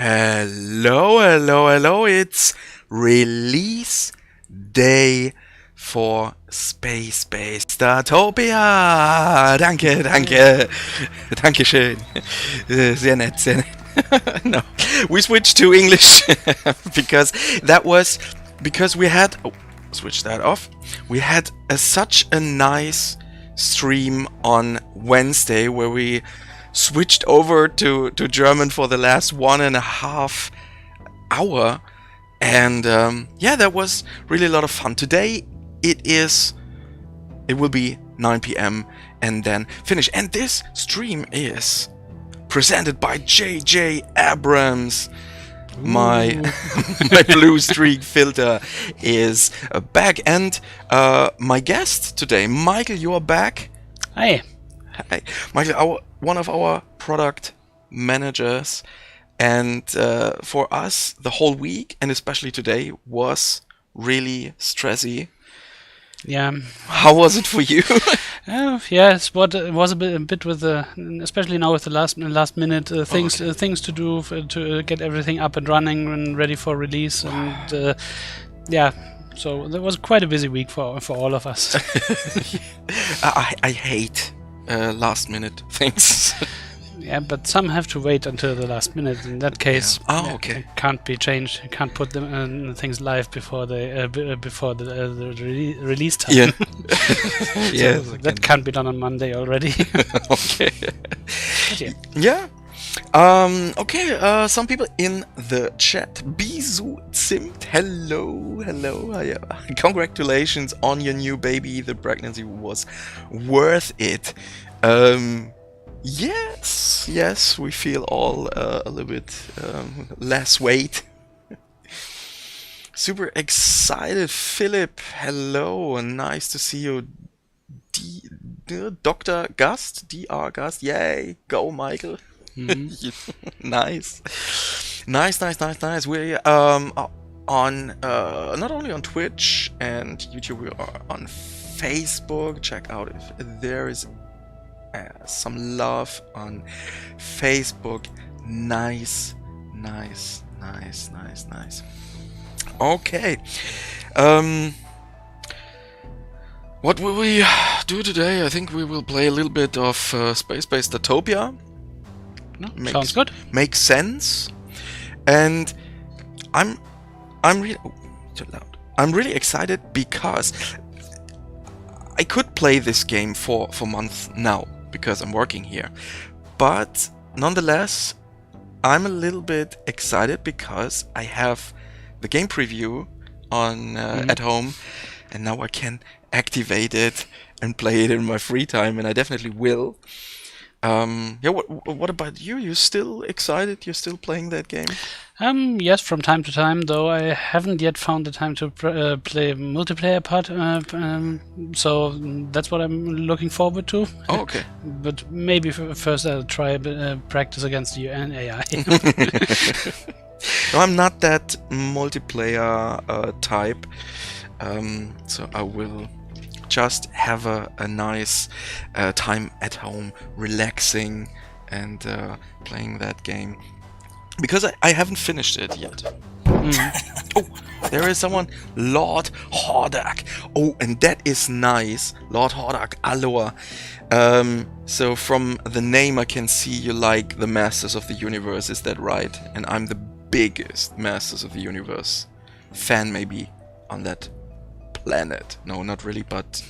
Hello, hello, hello. It's release day for Spacebase Startopia. Danke, danke. Dankeschön. Sehr nett, sehr nett. No, we switched to English because we had switch that off. We had such a nice stream on Wednesday where we switched over to German for the last 1.5 hour, and yeah, that was really a lot of fun. Today it will be 9 p.m. and then finish, and this stream is presented by JJ Abrams. My my blue streak filter is back, and my guest today, Michael, you are back. Hi. Hi, Michael, one of our product managers, and for us, the whole week and especially today was really stressy. Yeah. How was it for you? Yeah, it was a bit with the, especially now with the last minute things to do to get everything up and running and ready for release, and yeah. So that was quite a busy week for all of us. I hate last minute things. Yeah, but some have to wait until the last minute. In that case, okay. It can't be changed. You can't put them things live before the release time. Yeah. So that can't be done on Monday already. Okay. Yeah. Okay. Some people in the chat. Bisu Zimt. Hello. Congratulations on your new baby. The pregnancy was worth it. Yes, we feel all a little bit less weight. Super excited, Philip. Hello, nice to see you. Dr. Gust, Dr. Gust. Yay, go, Michael. Mm-hmm. Nice. We on not only on Twitch and YouTube, we are on Facebook. Check out if there is some love on Facebook. Nice. Okay. What will we do today? I think we will play a little bit of Spacebase Startopia. Sounds good. Makes sense. And I'm really too loud. I'm really excited because I could play this game for months now because I'm working here, but nonetheless I'm a little bit excited because I have the game preview on at home, and now I can activate it and play it in my free time, and I definitely will. Yeah, what about you? You still excited? You're still playing that game? Yes, from time to time, though I haven't yet found the time to play multiplayer part. So that's what I'm looking forward to. Oh, okay. But maybe first I'll try practice against you and AI. No, I'm not that multiplayer type, so I will just have a nice time at home, relaxing and playing that game, because I haven't finished it yet. Oh, there is someone, Lord Hordak. Oh, and that is nice, Lord Hordak. Aloha. So from the name I can see you like the Masters of the Universe, is that right? And I'm the biggest Masters of the Universe fan maybe on that planet. No, not really, but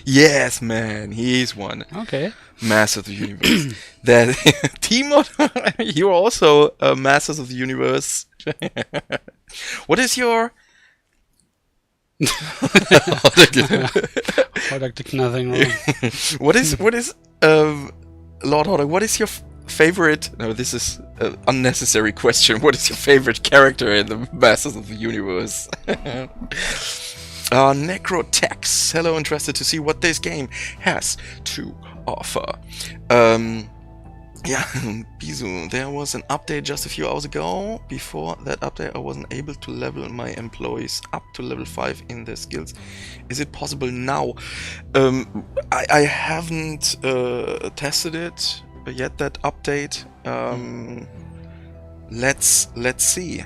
yes, man, he's one. Okay. Masters of the Universe. That Timo, you're also a Masters of the Universe. What is your Hordak did nothing wrong. what is Lord Hordak? What is your favorite? No, this is an unnecessary question. What is your favorite character in the Masters of the Universe? Necrotex, hello, interested to see what this game has to offer. Yeah, Bizu, there was an update just a few hours ago. Before that update, I wasn't able to level my employees up to level 5 in their skills. Is it possible now? I haven't tested it yet, that update. let's see.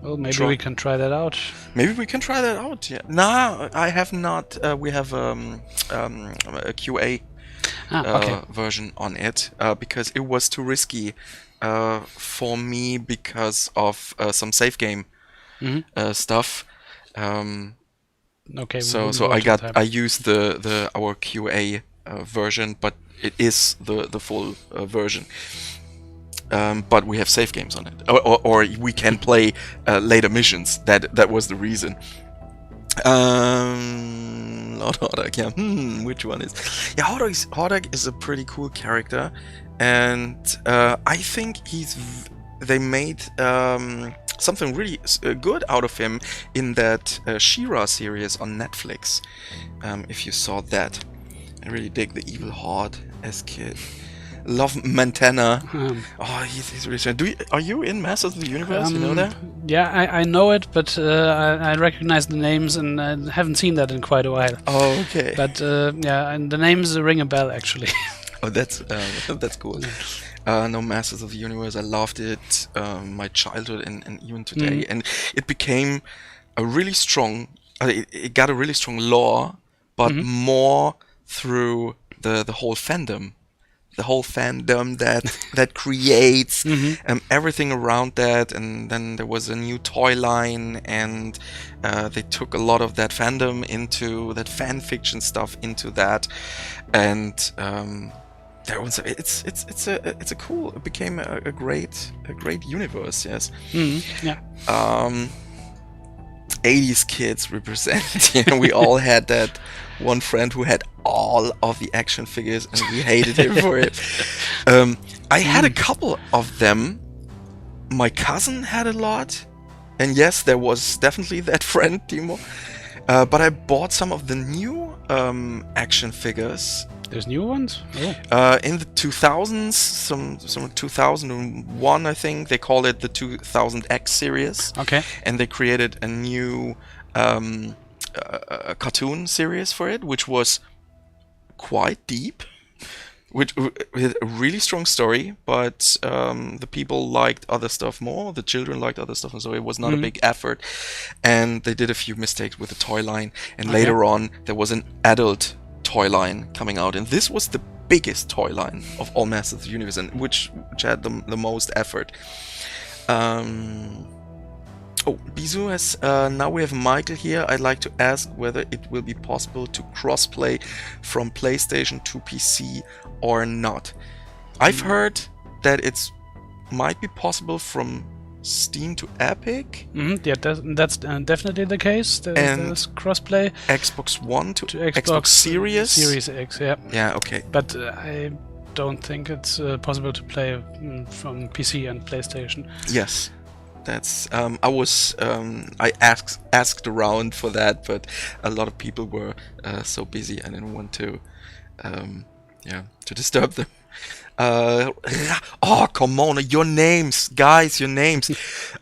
Well, maybe we can try that out. Maybe we can try that out. Yeah. No, I have not. We have a QA version on it because it was too risky for me because of some save game stuff. Okay. So I used the our QA version, but it is the full version. But we have save games on it, or we can play later missions. That was the reason. Lord Hordak, yeah. Which one is? Yeah, Hordak is a pretty cool character, and I think they made something really good out of him in that She-Ra series on Netflix. If you saw that, I really dig the evil Horde as kid. Love Montana. He's really strange. Are you in Masters of the Universe? You know that? Yeah, I know it, but I recognize the names, and I haven't seen that in quite a while. Oh, okay. But yeah, and the names ring a bell actually. Oh, that's cool. No, Masters of the Universe. I loved it. My childhood and even today, and it became a really strong. It got a really strong lore, but more through the whole fandom. The whole fandom that creates everything around that, and then there was a new toy line, and they took a lot of that fandom into that fan fiction stuff into that, and there was it's a cool. It became a great universe. Yes. Yeah. 80s kids represent. We all had that one friend who had all of the action figures, and we hated him for it. I had a couple of them. My cousin had a lot, and yes, there was definitely that friend, Timo. But I bought some of the new action figures. There's new ones? In the 2000s, some 2001, I think they call it the 2000X series. Okay. And they created a new a cartoon series for it, which was quite deep, with a really strong story. But the people liked other stuff more. The children liked other stuff, and so it was not a big effort. And they did a few mistakes with the toy line. And later on, there was an adult toy line coming out, and this was the biggest toy line of all Masters of the Universe, and which had the most effort. Bizu has now we have Michael here. I'd like to ask whether it will be possible to crossplay from PlayStation to PC or not. I've heard that it's might be possible from Steam to Epic. Yeah, that's definitely the case. There's crossplay. Xbox One to Xbox Series. Series X, yeah. Yeah, okay. But I don't think it's possible to play from PC and PlayStation. Yes, that's. I asked around for that, but a lot of people were so busy. I didn't want to, to disturb them. Come on, your names, guys, your names.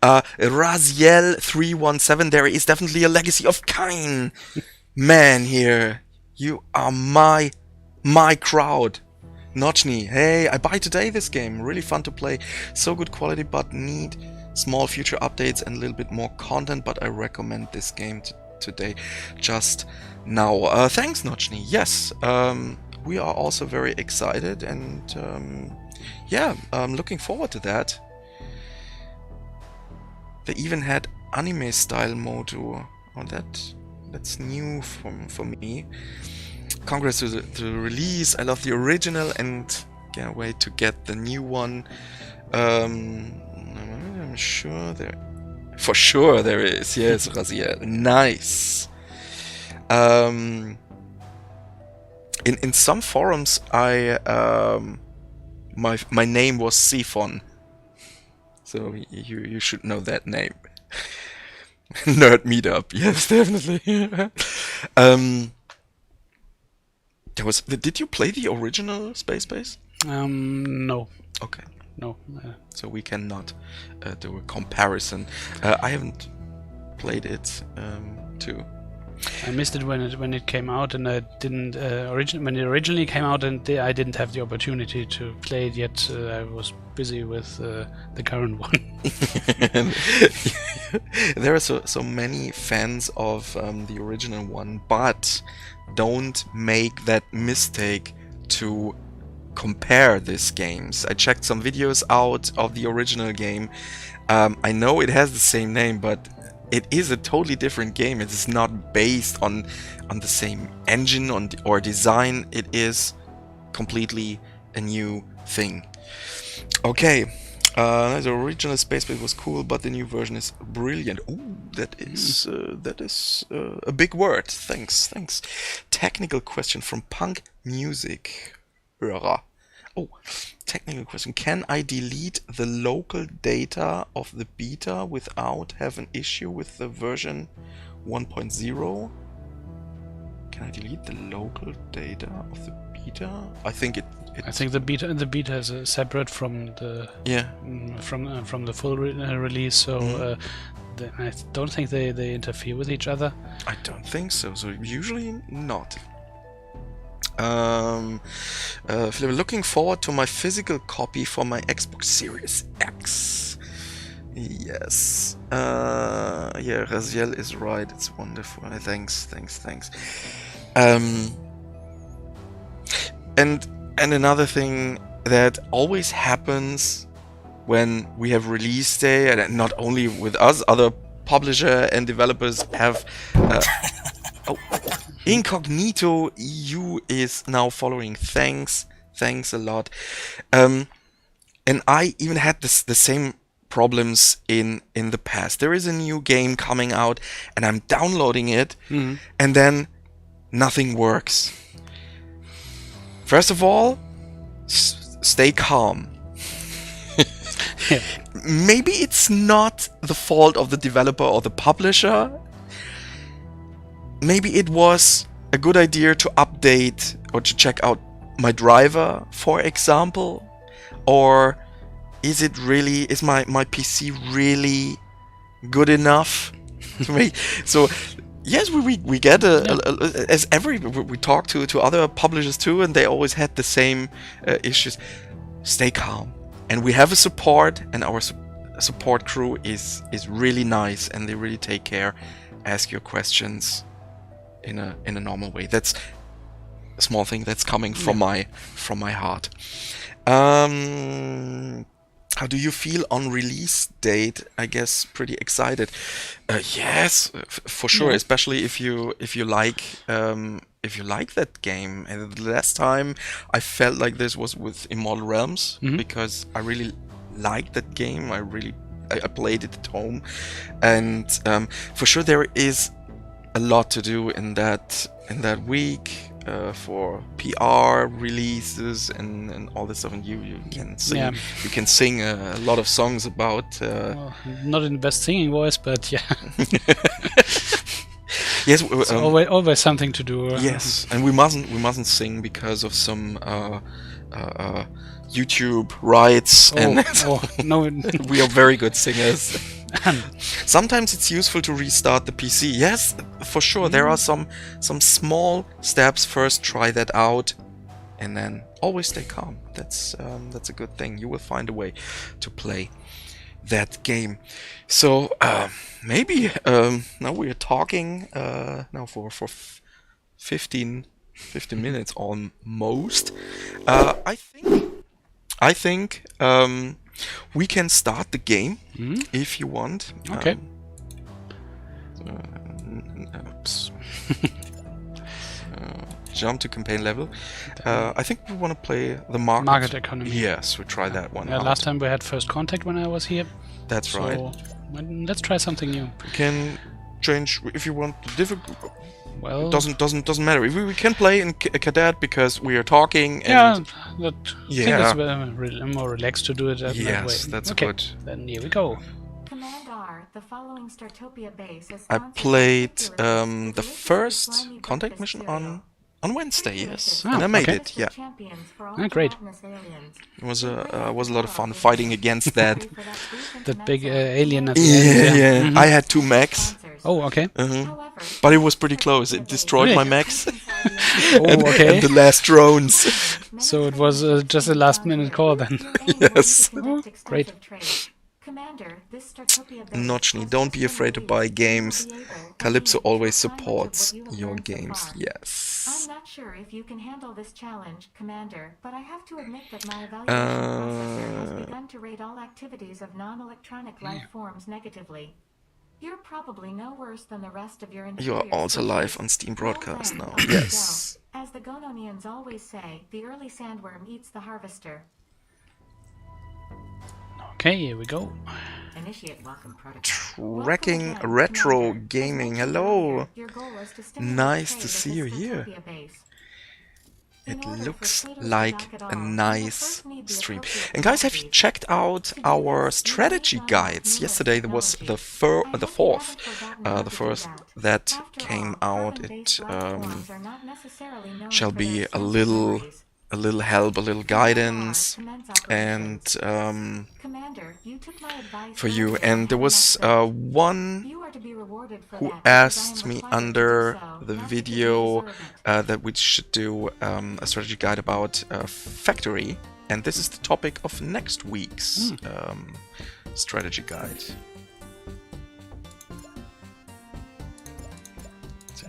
Raziel317, there is definitely a legacy of Kain. Man here, you are my crowd. Notchny, hey, I buy today this game, really fun to play. So good quality, but need small future updates and a little bit more content, but I recommend this game today, just now. Thanks, Notchny, yes. We are also very excited, and I'm looking forward to that. They even had anime style mode. That's new for me. Congrats to the release. I love the original and can't wait to get the new one. I'm sure for sure there is. Yes, Raziel. Nice. In some forums, my name was Siphon, so you should know that name. Nerd meetup, yes, definitely. Did you play the original Spacebase? No. Okay. No. So we cannot do a comparison. I haven't played it too. I missed it when it came out, and I didn't when it originally came out, and I didn't have the opportunity to play it yet. I was busy with the current one. There are so many fans of the original one, but don't make that mistake to compare these games. I checked some videos out of the original game. I know it has the same name, but it is a totally different game. It is not based on the same engine or design. It is completely a new thing. Okay, the original Spacebase was cool, but the new version is brilliant. Ooh, that is a big word. Thanks. Technical question from Punk Music. Oh, technical question. Can I delete the local data of the beta without have an issue with the version 1.0? Can I delete the local data of the beta? I think I think the beta is separate from the from the full release, so I don't think they interfere with each other. I don't think so. So usually not. Looking forward to my physical copy for my Xbox Series X. Yes. Yeah, Raziel is right. It's wonderful. Thanks. And another thing that always happens when we have release day, and not only with us, other publisher and developers have. Incognito EU is now following. Thanks a lot. And I even had the same problems in the past. There is a new game coming out, and I'm downloading it, and then nothing works. First of all, stay calm. Yeah. Maybe it's not the fault of the developer or the publisher. Maybe it was a good idea to update or to check out my driver, for example. Or is my PC really good enough to me? So yes, we get we talk to other publishers too, and they always had the same issues. Stay calm, and we have a support, and our support crew is really nice, and they really take care. Ask your questions in a normal way. That's a small thing that's coming from my heart. How do you feel on release date? I guess pretty excited. Yes, for sure. Yeah. Especially if you like that game. And the last time I felt like this was with Immortal Realms, because I really liked that game. I played it at home, and for sure there is a lot to do in that week for PR releases and all this stuff. And you can sing. Yeah. You can sing a lot of songs about. Well, not in the best singing voice, but yeah. Yes, It's always something to do. Yes, and we mustn't sing because of some YouTube rights. No. We are very good singers. Sometimes it's useful to restart the PC. Yes, for sure. There are some small steps. First, try that out, and then always stay calm. That's a good thing. You will find a way to play that game. So maybe now we are talking now for 15 minutes almost. I think we can start the game if you want. Okay. Jump to campaign level. I think we want to play the market economy. Yes, we try that one. Yeah, last time we had first contact when I was here. That's right. Let's try something new. We can change if you want the difficult. Well, doesn't matter. We can play in cadet because we are talking. Yeah, And I think it's more relaxed to do it that way. Yes, that's okay, good. Then here we go. Command R, the following Startopia base is I sponsored by played Aquarium. the This is first slimy contact breakfast mission cereal. On Wednesday, yes. Oh, And I made okay. it, yeah. Great. It was a lot of fun fighting against that. That big alien at the Yeah, end. yeah. Mhm. I had 2 mechs. Oh, okay. But it was pretty close. It destroyed Really? my mechs. Oh, okay. And the last drones. So it was just a last-minute call then. Yes. Oh, great. Commander, this Startopia base Notchny, has don't just be been afraid to released. buy You will games. be able only Calypso to always take advantage of what supports you have your learned so games. far. Yes. I'm not sure if you can handle this challenge, Commander, but I have to admit that my evaluation processor has begun to rate all activities of non-electronic life forms negatively. You're probably no worse than the rest of your You are inferior also species. live on Steam Well Broadcast then, now. away you Yes. go. As the Gononians always say, the early sandworm eats the harvester. Okay, here we go. Initiate welcome protocol. Tracking Welcome again, Retro Commander. As Gaming. mentioned Hello. earlier, your goal is to stimulate Nice trade to at see the you here. Startopia base. It In order for looks traders to like dock at a all, you will nice first need the stream. appropriate And guys, have you commodities. checked out To do our this, you strategy need to unlock guides? numerous Yesterday there was technology. the I hope you fourth, haven't forgotten how the to do first that. that After came all, out. carbon-based It life forms are not necessarily known shall for their be a extensive little memories. help, a little guidance, Commence and operations. Commander, you took my advice for you. earlier And and there have was enough one You are to be rewarded for who that because I am asked me required to do under so, the not because you video deserve it. that we should do a strategy guide about Factory, and this is the topic of next week's strategy guide. So,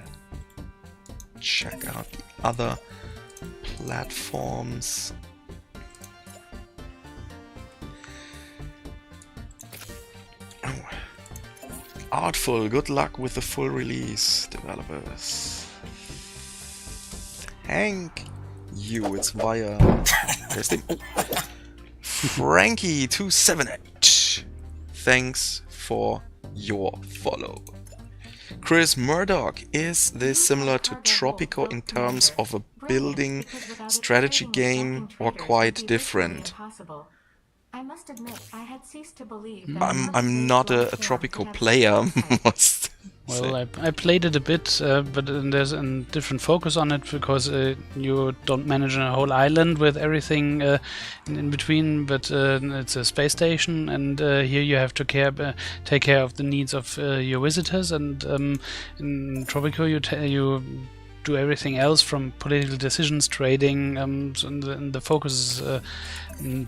check out the other platforms. Oh. Artful, good luck with the full release, developers. Thank you, it's via Steam. Oh. Frankie278, thanks for your follow. Chris Murdoch, is this similar to Tropico in terms of a building strategy game or quite different? I must admit, I had ceased to believe I'm not a Tropico player, must Well, say. I played it a bit, but there's a different focus on it because you don't manage a whole island with everything in between, but it's a space station, and here you have to take care of the needs of your visitors. And in Tropico, you do everything else from political decisions, trading, so the focus is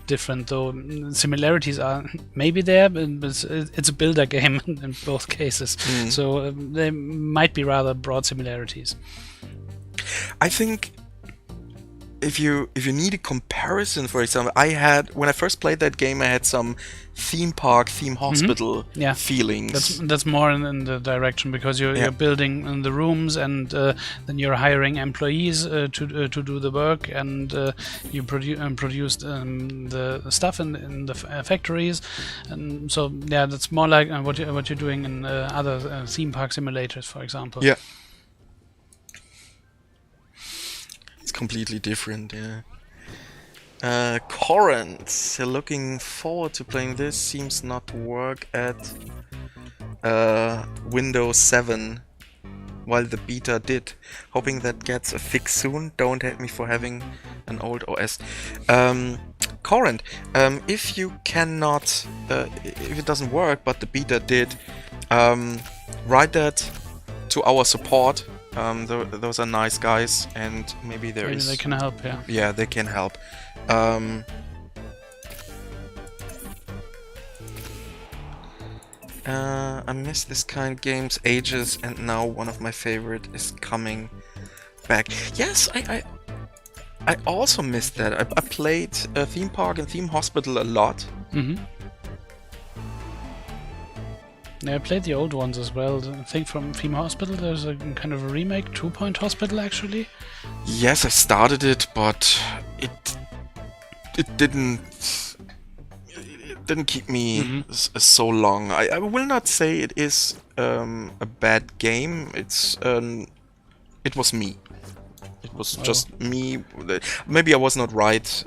different, though similarities are maybe there, but it's a builder game in both cases, so they might be rather broad similarities. I think if you need a comparison, for example, when I first played that game, I had some theme park, theme hospital Yeah. feelings. That's more in the direction, because you're building in the rooms, and then you're hiring employees to do the work, and you produce the stuff in the factories, and so yeah, that's more like what you're doing in other theme park simulators, for example. Yeah. It's completely different, yeah. Corinth, looking forward to playing this. Seems not to work at Windows 7, while the beta did. Hoping that gets a fix soon. Don't hate me for having an old OS. Corinth, if you cannot, if it doesn't work, but the beta did, write that to our support. Those are nice guys, and maybe Maybe they can help. Yeah, they can help. I miss this kind of games ages, and now one of my favorite is coming back. Yes, I also missed that. I played Theme Park and Theme Hospital a lot. Yeah, I played the old ones as well. I think from Theme Hospital there's a kind of a remake, 2 Point Hospital, actually. Yes, I started it, but it didn't keep me so long. I will not say it is a bad game. It was me. It was just me. Maybe I was not right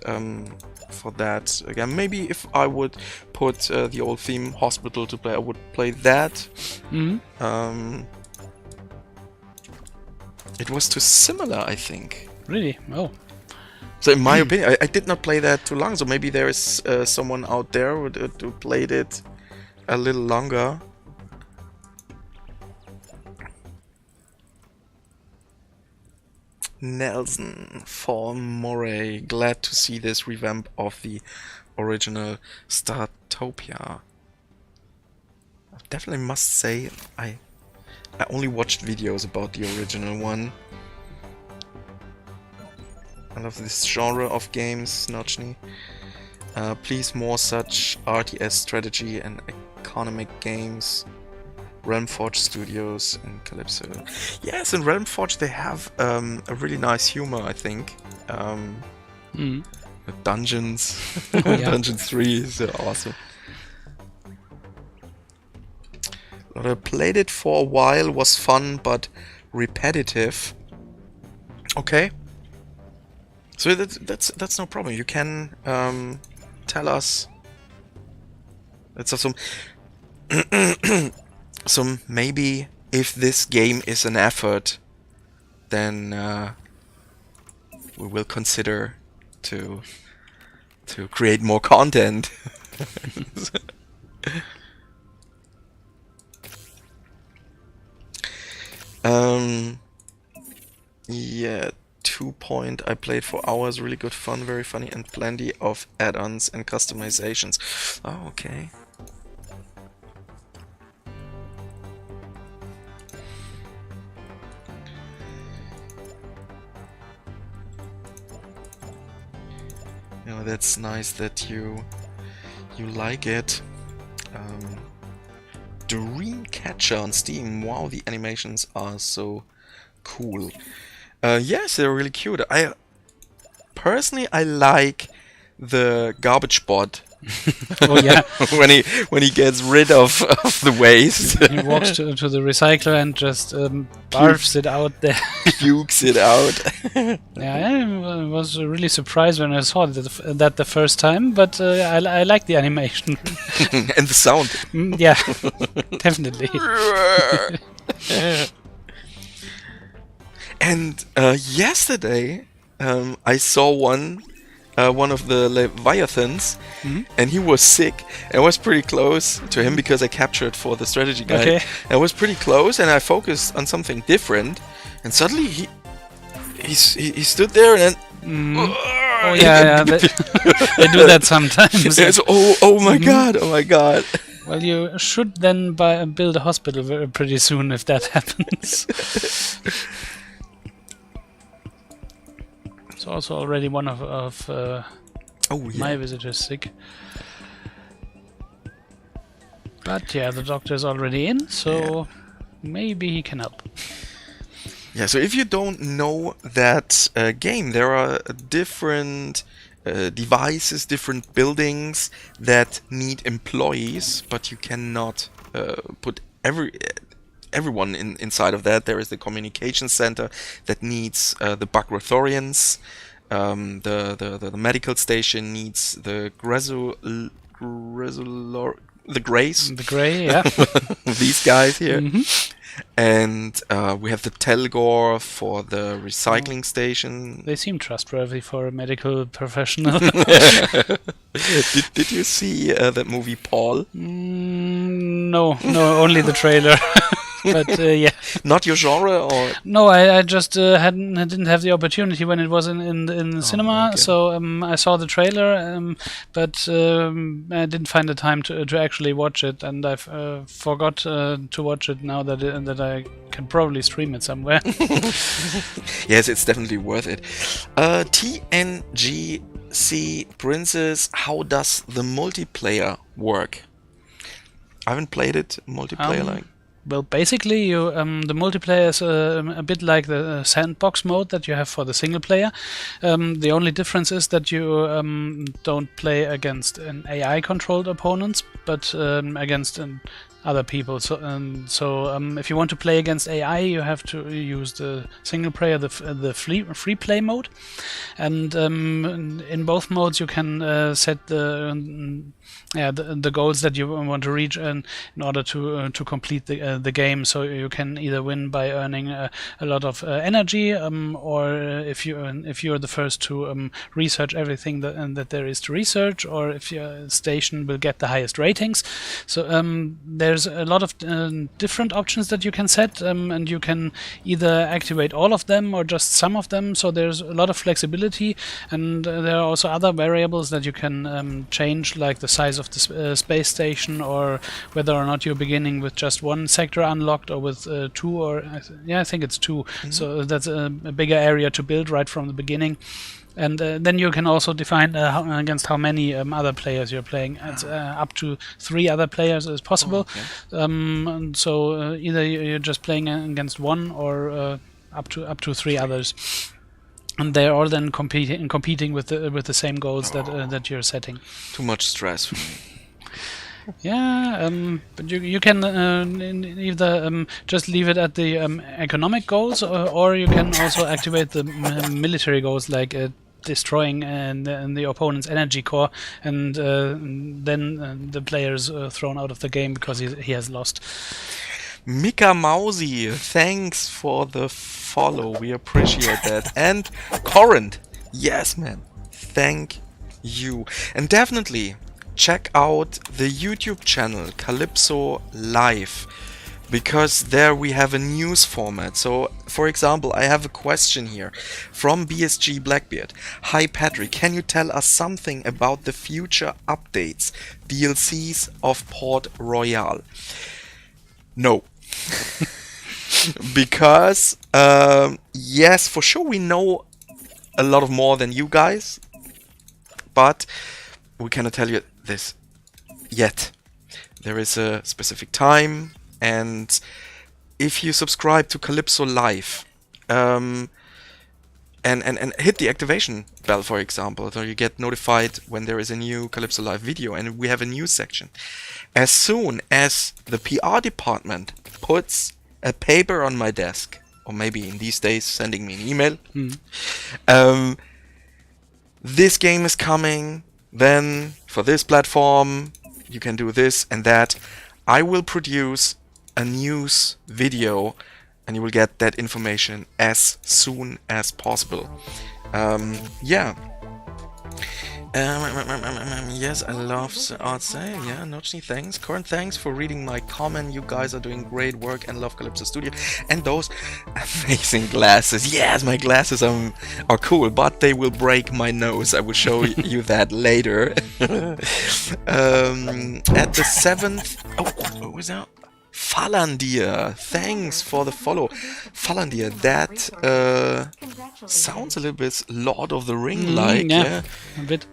for that. Again, maybe if I would put the old Theme Hospital to play, I would play that. It was too similar, I think. Really? Oh. So in my opinion, I did not play that too long, so maybe there is someone out there who played it a little longer. Nelson for Moray, glad to see this revamp of the original Startopia. I definitely must say I only watched videos about the original one. I love this genre of games, Notchny. Please more such RTS strategy and economic games. Realmforge Studios and Calypso. Yes, in Realmforge they have a really nice humor, I think. Dungeons. Dungeons 3 is awesome. I played it for a while, was fun but repetitive. Okay. So that's no problem. You can tell us. Let's have some maybe if this game is an effort, then we will consider to create more content. Yeah, 2 Point I played for hours, really good fun, very funny, and plenty of add-ons and customizations. Oh, okay. You know, that's nice that you like it. Dreamcatcher on Steam. Wow, the animations are so cool. Yes, they're really cute. Personally, I like the garbage bot. Oh yeah. when he gets rid of the waste. He walks to the recycler and just barfs it out there. Pukes it out. Yeah, I was really surprised when I saw that the first time, but I like the animation. And the sound. Yeah, definitely. And yesterday I saw one of the Leviathans, and he was sick. I was pretty close to him because I captured for the strategy guide. Okay. I was pretty close, and I focused on something different, and suddenly he stood there and then. Oh yeah, they do that sometimes. It's, oh my god, oh my god. Well, you should then build a hospital pretty soon if that happens. It's also already one of my visitors sick. But yeah, the doctor is already in, so maybe he can help. Yeah, so if you don't know that game, there are different devices, different buildings that need employees, but you cannot put everyone inside of that. There is the communication center that needs the Bagrothorians. The medical station needs the Greys. The Grey, yeah. These guys here. And we have the Telgor for the recycling station. They seem trustworthy for a medical professional. Did you see that movie Paul? No, only the trailer. But yeah, not your genre, or no, I just didn't have the opportunity when it was in the cinema. Okay. So I saw the trailer, but I didn't find the time to actually watch it, and I forgot to watch it now that I can probably stream it somewhere. Yes, it's definitely worth it. TNGC Princess, how does the multiplayer work? I haven't played it multiplayer. Well, basically, the multiplayer is a bit like the sandbox mode that you have for the single player. The only difference is that you don't play against an AI-controlled opponents, but against other people. So if you want to play against AI, you have to use the single player, the free play mode, and in both modes you can set the goals that you want to reach in order to complete the game. So you can either win by earning a lot of energy, or if you're the first to research everything that there is to research, or if your station will get the highest ratings. So there's a lot of different options that you can set, and you can either activate all of them or just some of them. So there's a lot of flexibility, and there are also other variables that you can change, like the size of the space station, or whether or not you're beginning with just one sector unlocked or with two, or I think it's two. So that's a bigger area to build right from the beginning. And then you can also define against how many other players you're playing. It's up to 3 other players is possible. And so either you're just playing against one, or up to 3 others. And they're all then competing with the same goals that you're setting. Too much stress for me. Yeah, but you can either just leave it at the economic goals, or you can also activate the military goals, like destroying the opponent's energy core, and then the player is thrown out of the game because he has lost. Mika Mausi, thanks for the follow. We appreciate that. And Corinth, yes, man. Thank you. And definitely check out the YouTube channel Calypso Live, because there we have a news format. So, for example, I have a question here from BSG Blackbeard. Hi Patrick, can you tell us something about the future updates, DLCs of Port Royal? No. Because, yes, for sure we know a lot of more than you guys, but we cannot tell you this yet. There is a specific time, and if you subscribe to Calypso Live, and hit the activation bell, for example, so you get notified when there is a new Calypso Live video, and we have a news section. As soon as the PR department puts a paper on my desk, or maybe in these days sending me an email, this game is coming, then for this platform you can do this and that, I will produce a news video, and you will get that information as soon as possible. Yeah. Yes, I love art say. Yeah, Notchi, thanks. Corin, thanks for reading my comment. You guys are doing great work and love Calypso Studio. And those amazing glasses. Yes, my glasses are cool, but they will break my nose. I will show you that later. At the 7th... Oh, what was that? Falandir, thanks for the follow. Falandir, that sounds a little bit Lord of the Ring like. Yeah, a bit.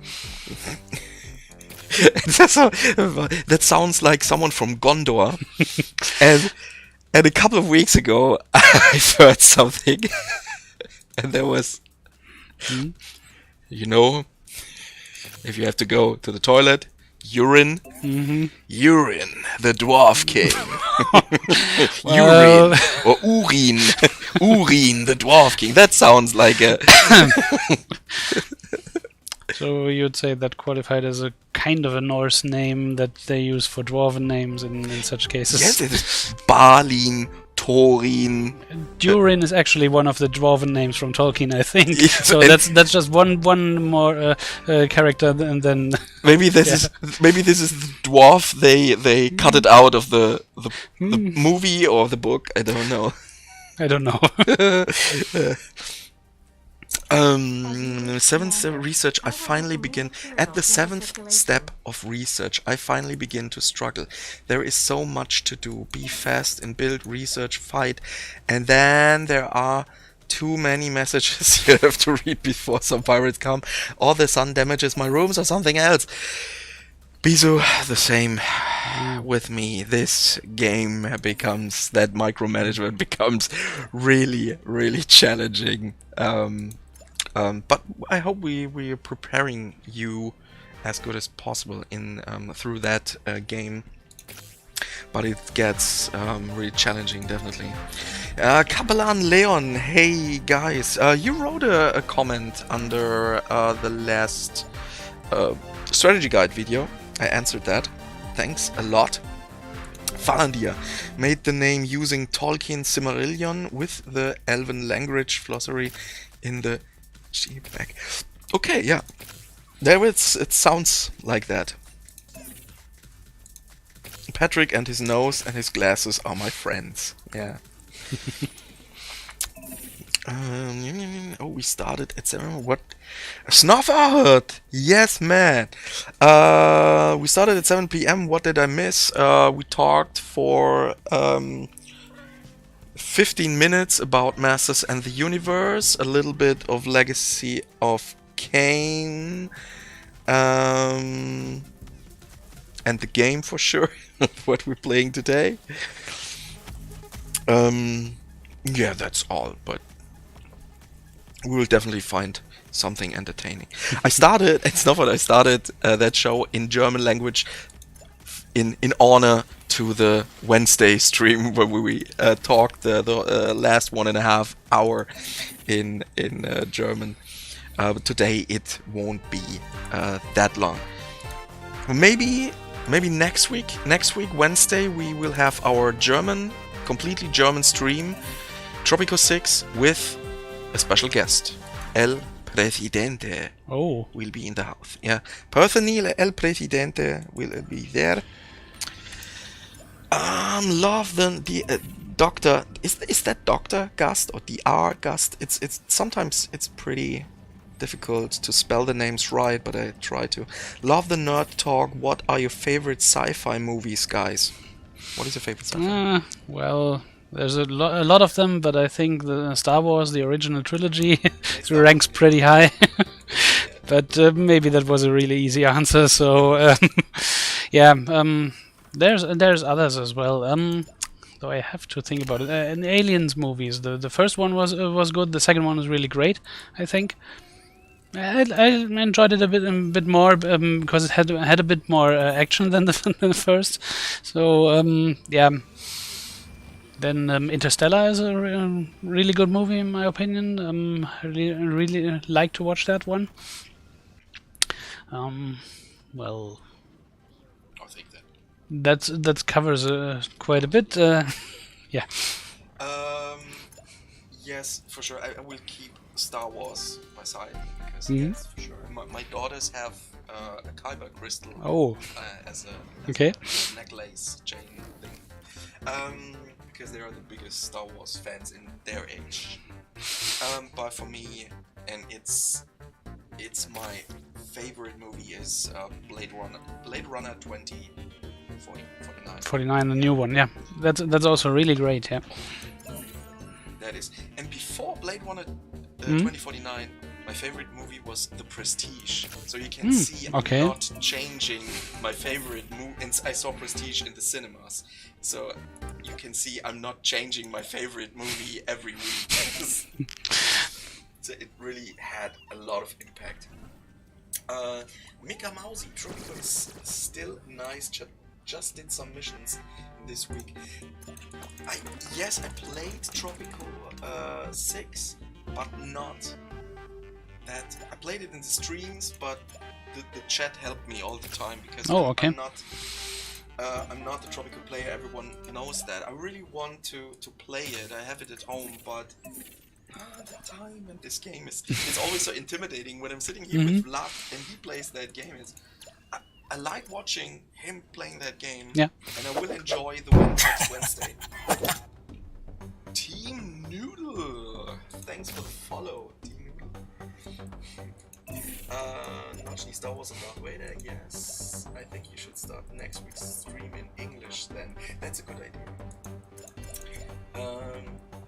That sounds like someone from Gondor. and a couple of weeks ago, I've heard something, and there was, you know, if you have to go to the toilet, urine. Urine, the Dwarf King. Urine, or Urin. Urin, the Dwarf King. That sounds like a... So you'd say that qualified as a kind of a Norse name that they use for dwarven names in such cases. Yes, it is. Balin, Thorin. Durin is actually one of the dwarven names from Tolkien, I think. So that's just one more character than maybe this is the dwarf. They cut it out of the movie or the book. I don't know. 7th research, I finally begin. At the 7th step of research, I finally begin to struggle. There is so much to do. Be fast and build, research, fight. And then there are too many messages you have to read before some pirates come. Or the sun damages my rooms or something else. Bizu, the same with me. This game becomes, that micromanagement becomes really, really challenging. But I hope we are preparing you as good as possible in through that game. but it gets really challenging, definitely. Kapelan Leon, hey guys, you wrote a comment under the last strategy guide video. I answered that. Thanks a lot. Falandir made the name using Tolkien's Silmarillion with the Elven language glossary in the G-Pack. Okay, yeah. There it sounds like that. Patrick and his nose and his glasses are my friends. Yeah. Oh, we started at 7. What? Snufferhood! Yes, man! We started at 7 p.m. What did I miss? We talked for 15 minutes about Masters and the Universe, a little bit of Legacy of Kain, and the game for sure, what we're playing today. Yeah, that's all, but we will definitely find something entertaining. I started that show in German language in honor to the Wednesday stream where we talked the last 1.5 hour in German. But today it won't be that long. Maybe next week Wednesday we will have our completely German stream, Tropico 6, with a special guest, El Presidente. Oh, Will be in the house. Yeah, personally, El Presidente will be there. Love the Doctor. Is that Doctor Gast or DR Gast? It's sometimes it's pretty difficult to spell the names right, but I try to. Love the nerd talk. What are your favorite sci-fi movies, guys? What is your favorite sci-fi? well, there's a lot of them, but I think the Star Wars, the original trilogy, ranks pretty high. But maybe that was a really easy answer. So yeah, there's others as well. Though I have to think about it. In Aliens movies, the first one was good. The second one was really great, I think. I enjoyed it a bit more because it had a bit more action than the first. So yeah. Then Interstellar is a really good movie in my opinion. I really like to watch that one. Well, I think that. that covers quite a bit. Yeah. Yes, for sure. I will keep Star Wars by side because Mhm. yes, for sure. My daughters have a Kyber crystal Oh. as Okay. a necklace chain thing. Because they are the biggest Star Wars fans in their age. But for me, and it's my favorite movie is Blade Runner 2049. 49, the new one. Yeah, that's also really great. Yeah. That is. And before Blade Runner 2049, my favorite movie was The Prestige. So you can see I'm okay. not changing my favorite movie. And I saw Prestige in the cinemas. So you can see I'm not changing my favorite movie every week. So it really had a lot of impact. Mika Mausi, Tropico is still nice. Just did some missions this week. I played Tropico 6, but not that. I played it in the streams, but the chat helped me all the time because I'm not a Tropico player. Everyone knows that. I really want to play it. I have it at home, but the time and this game it's always so intimidating when I'm sitting here with Vlad and he plays that game. I like watching him playing that game, Yeah. and I will enjoy the one next Wednesday. Team Noodle, thanks for the follow, Team Noodle. Actually, Star Wars and Darth Vader, yes. I think you should start next week's stream in English then. That's a good idea.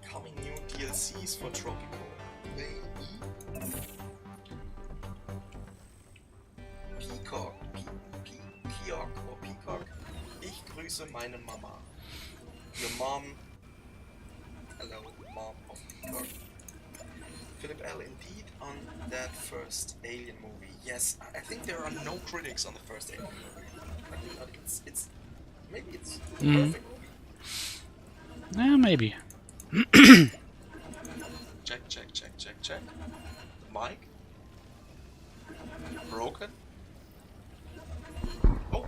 Coming new DLCs for Tropico. Peacock. Peacock or Peacock. Ich grüße meine Mama. Your mom. Hello, mom of Peacock. Philip L. Indeed on that first Alien movie. Yes, I think there are no critics on the first Alien movie. I mean, it's Maybe it's Mm. perfect. Yeah, maybe. Check, check, check, check, check. The mic. Broken. Oh,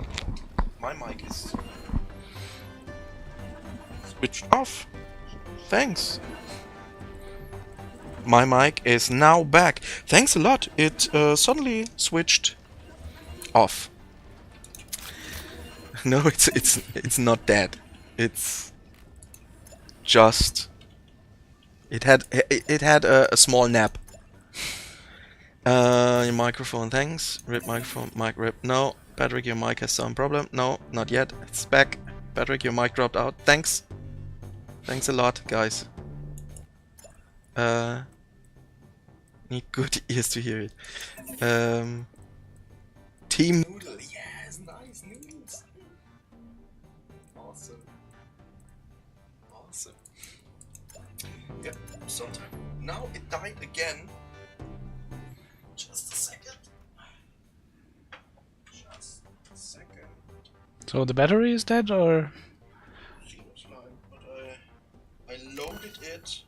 my mic is switched off. Thanks. My mic is now back. Thanks a lot. It suddenly switched off. No, it's not dead. It's just it had a small nap. Your microphone, thanks. Rip microphone, mic rip. No, Patrick, your mic has some problem. No, not yet. It's back. Patrick, your mic dropped out. Thanks. Thanks a lot, guys. Need good ears to hear it. Team Noodle, yes, nice noodles. Awesome. Awesome. Yep, sometime. Now it died again. Just a second. Just a second. So the battery is dead, or? Seems like, but I loaded it.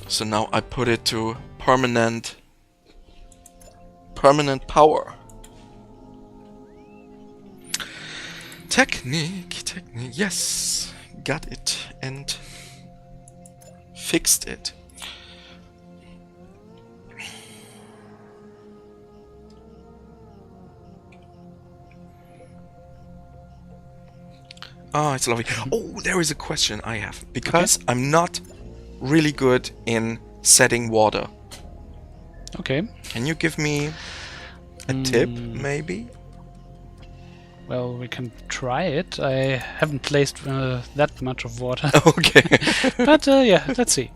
So now I put it to permanent power. Technique, yes, got it and fixed it. Ah, it's lovely. Oh, there is a question I have, because I'm not really good in setting water. Okay. Can you give me a tip, maybe? Well, we can try it. I haven't placed that much of water. Okay. But yeah, let's see.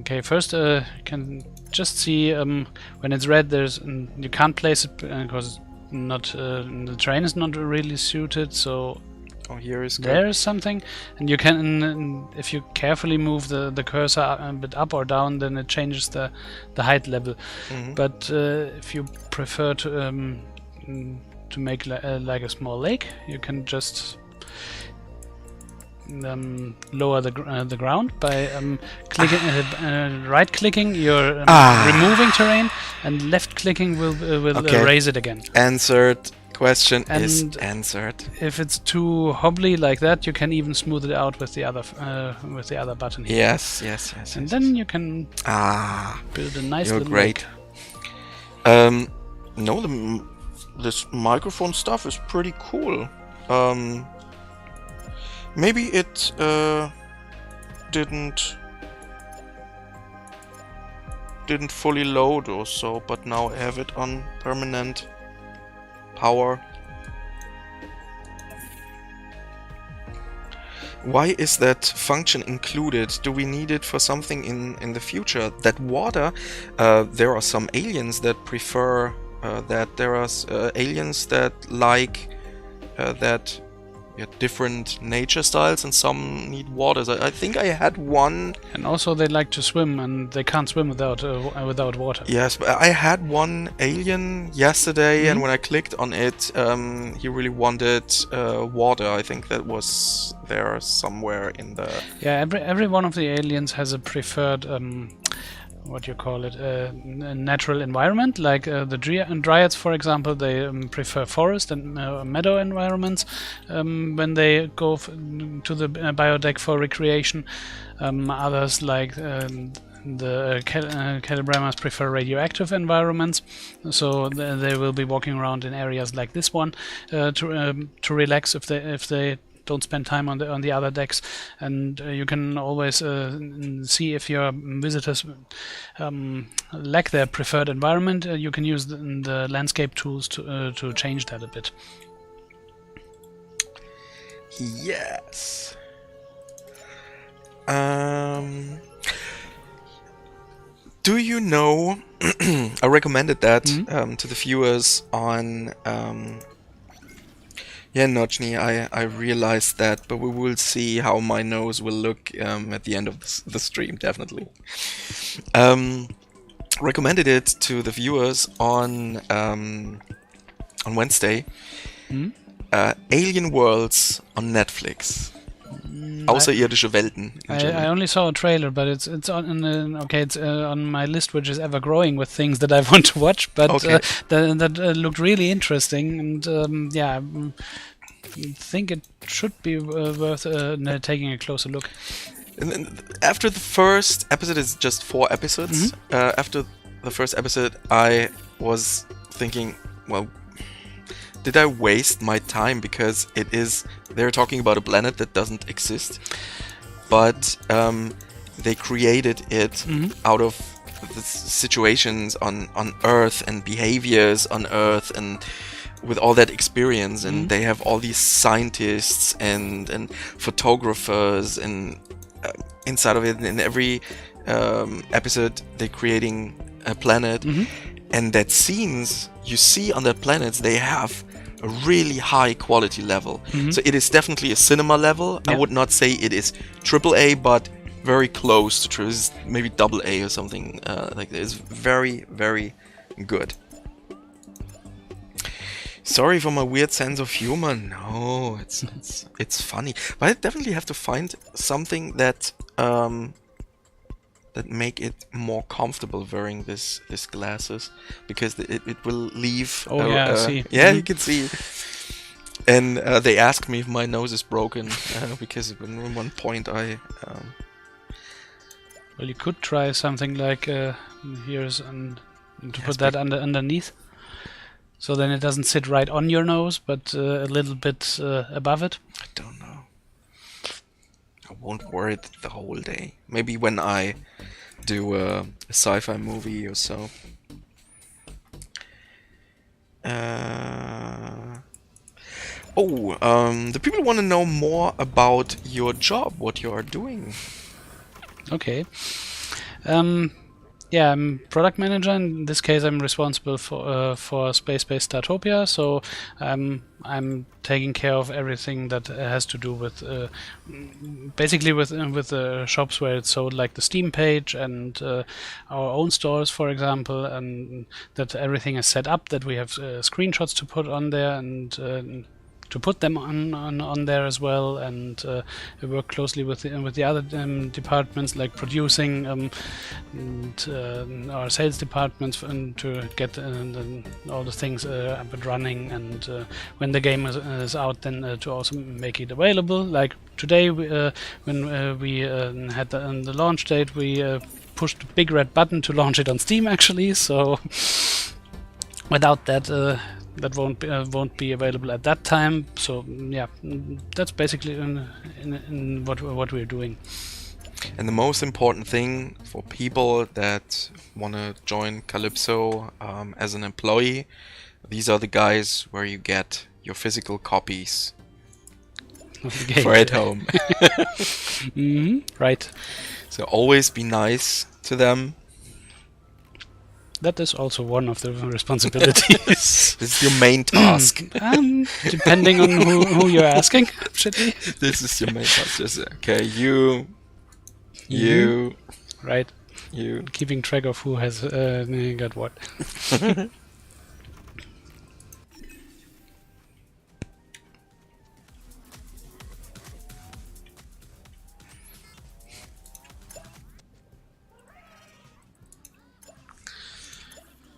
Okay, first you can just see when it's red. You can't place it because not the terrain is not really suited. So Oh, here is good. there is something, and you can, if you carefully move the cursor a bit up or down, then it changes the height level. But if you prefer to make like a small lake, you can just lower the ground by right-clicking. You're removing terrain, and left-clicking will raise it again. Answered. Question is And answered. if it's too hobbly like that, you can even smooth it out with the other button here. Yes. And then you can build a nice You're little great. lake. No, this microphone stuff is pretty cool. Maybe it didn't fully load or so, but now I have it on permanent power. Why is that function included? Do we need it for something in the future? That water, there are some aliens that prefer that. There are aliens that like that different nature styles, and some need waters. I think I had one. And also they like to swim, and they can't swim without water. Yes, but I had one alien yesterday, and when I clicked on it, he really wanted water. I think that was there somewhere in the... Yeah, every one of the aliens has a preferred what do you call it, a natural environment. Like the dryads, for example, they prefer forest and meadow environments when they go to the biodeck for recreation. Others, like the Calibramas, prefer radioactive environments, so they will be walking around in areas like this one to relax if they don't spend time on the other decks. And you can always see if your visitors lack their preferred environment. You can use the landscape tools to change that a bit. Yes. Do you know? I recommended that to the viewers on. Yeah, Nojni, I realized that, but we will see how my nose will look at the end of the stream, definitely. recommended it to the viewers on Wednesday. Alien Worlds on Netflix. Außerirdische Welten in German. I only saw a trailer, but it's on it's on my list, which is ever growing with things that I want to watch. But Okay. that looked really interesting, and I think it should be worth taking a closer look. And then after the first episode, it's just 4 episodes. After the first episode, I was thinking, well, did I waste my time? Because they're talking about a planet that doesn't exist, but they created it out of the situations on Earth and behaviors on Earth, and with all that experience, and they have all these scientists and photographers and inside of it. In every episode, they're creating a planet, and that scenes you see on that planets, they have a really high quality level. So it is definitely a cinema level. I would not say it is AAA, but very close to true. It's maybe AA or something like that. It's very, very good. Sorry for my weird sense of humor. No, it's funny, but I definitely have to find something that that make it more comfortable wearing this glasses, because it will leave. I see. Yeah, you can see. And they asked me if my nose is broken because at one point I. Well, you could try something like here's and to put that underneath, so then it doesn't sit right on your nose, but a little bit above it. I don't know. I won't wear it the whole day. Maybe when I do a sci-fi movie or so. The people want to know more about your job, what you are doing. Okay. I'm product manager. In this case, I'm responsible for Spacebase Startopia. So I'm taking care of everything that has to do with basically with the shops where it's sold, like the Steam page and our own stores, for example, and that everything is set up, that we have screenshots to put on there and to put them on there as well, and we work closely with the other departments, like producing and our sales departments, to get all the things up and running, and when the game is out, then to also make it available. Like today, when we had the launch date, we pushed the big red button to launch it on Steam, actually. So without that, that won't be available at that time. So yeah, that's basically in what we're doing. And the most important thing for people that want to join Calypso as an employee, these are the guys where you get your physical copies for at home. Right. So always be nice to them. That is also one of the responsibilities. This is your main task. Depending on who you're asking, actually. This is your main task. Just, okay, you, right. You. Keeping track of who has got what.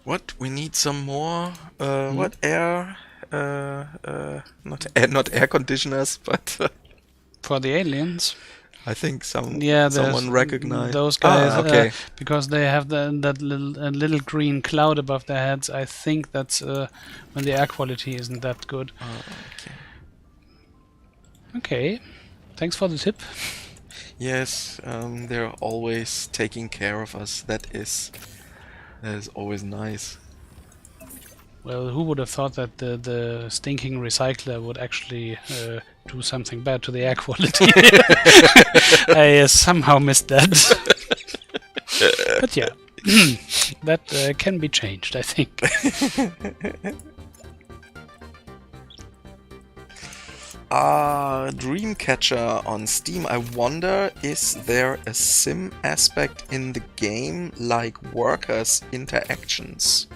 What? We need some more. What air? Not air conditioners, but for the aliens. I think someone recognized those guys. Okay. Because they have that little green cloud above their heads. I think that's when the air quality isn't that good. Okay. Okay. Thanks for the tip. Yes, they're always taking care of us. That is always nice. Well, who would have thought that the stinking recycler would actually do something bad to the air quality? I somehow missed that. But yeah, that can be changed, I think. Dreamcatcher on Steam. I wonder, is there a sim aspect in the game like workers' interactions?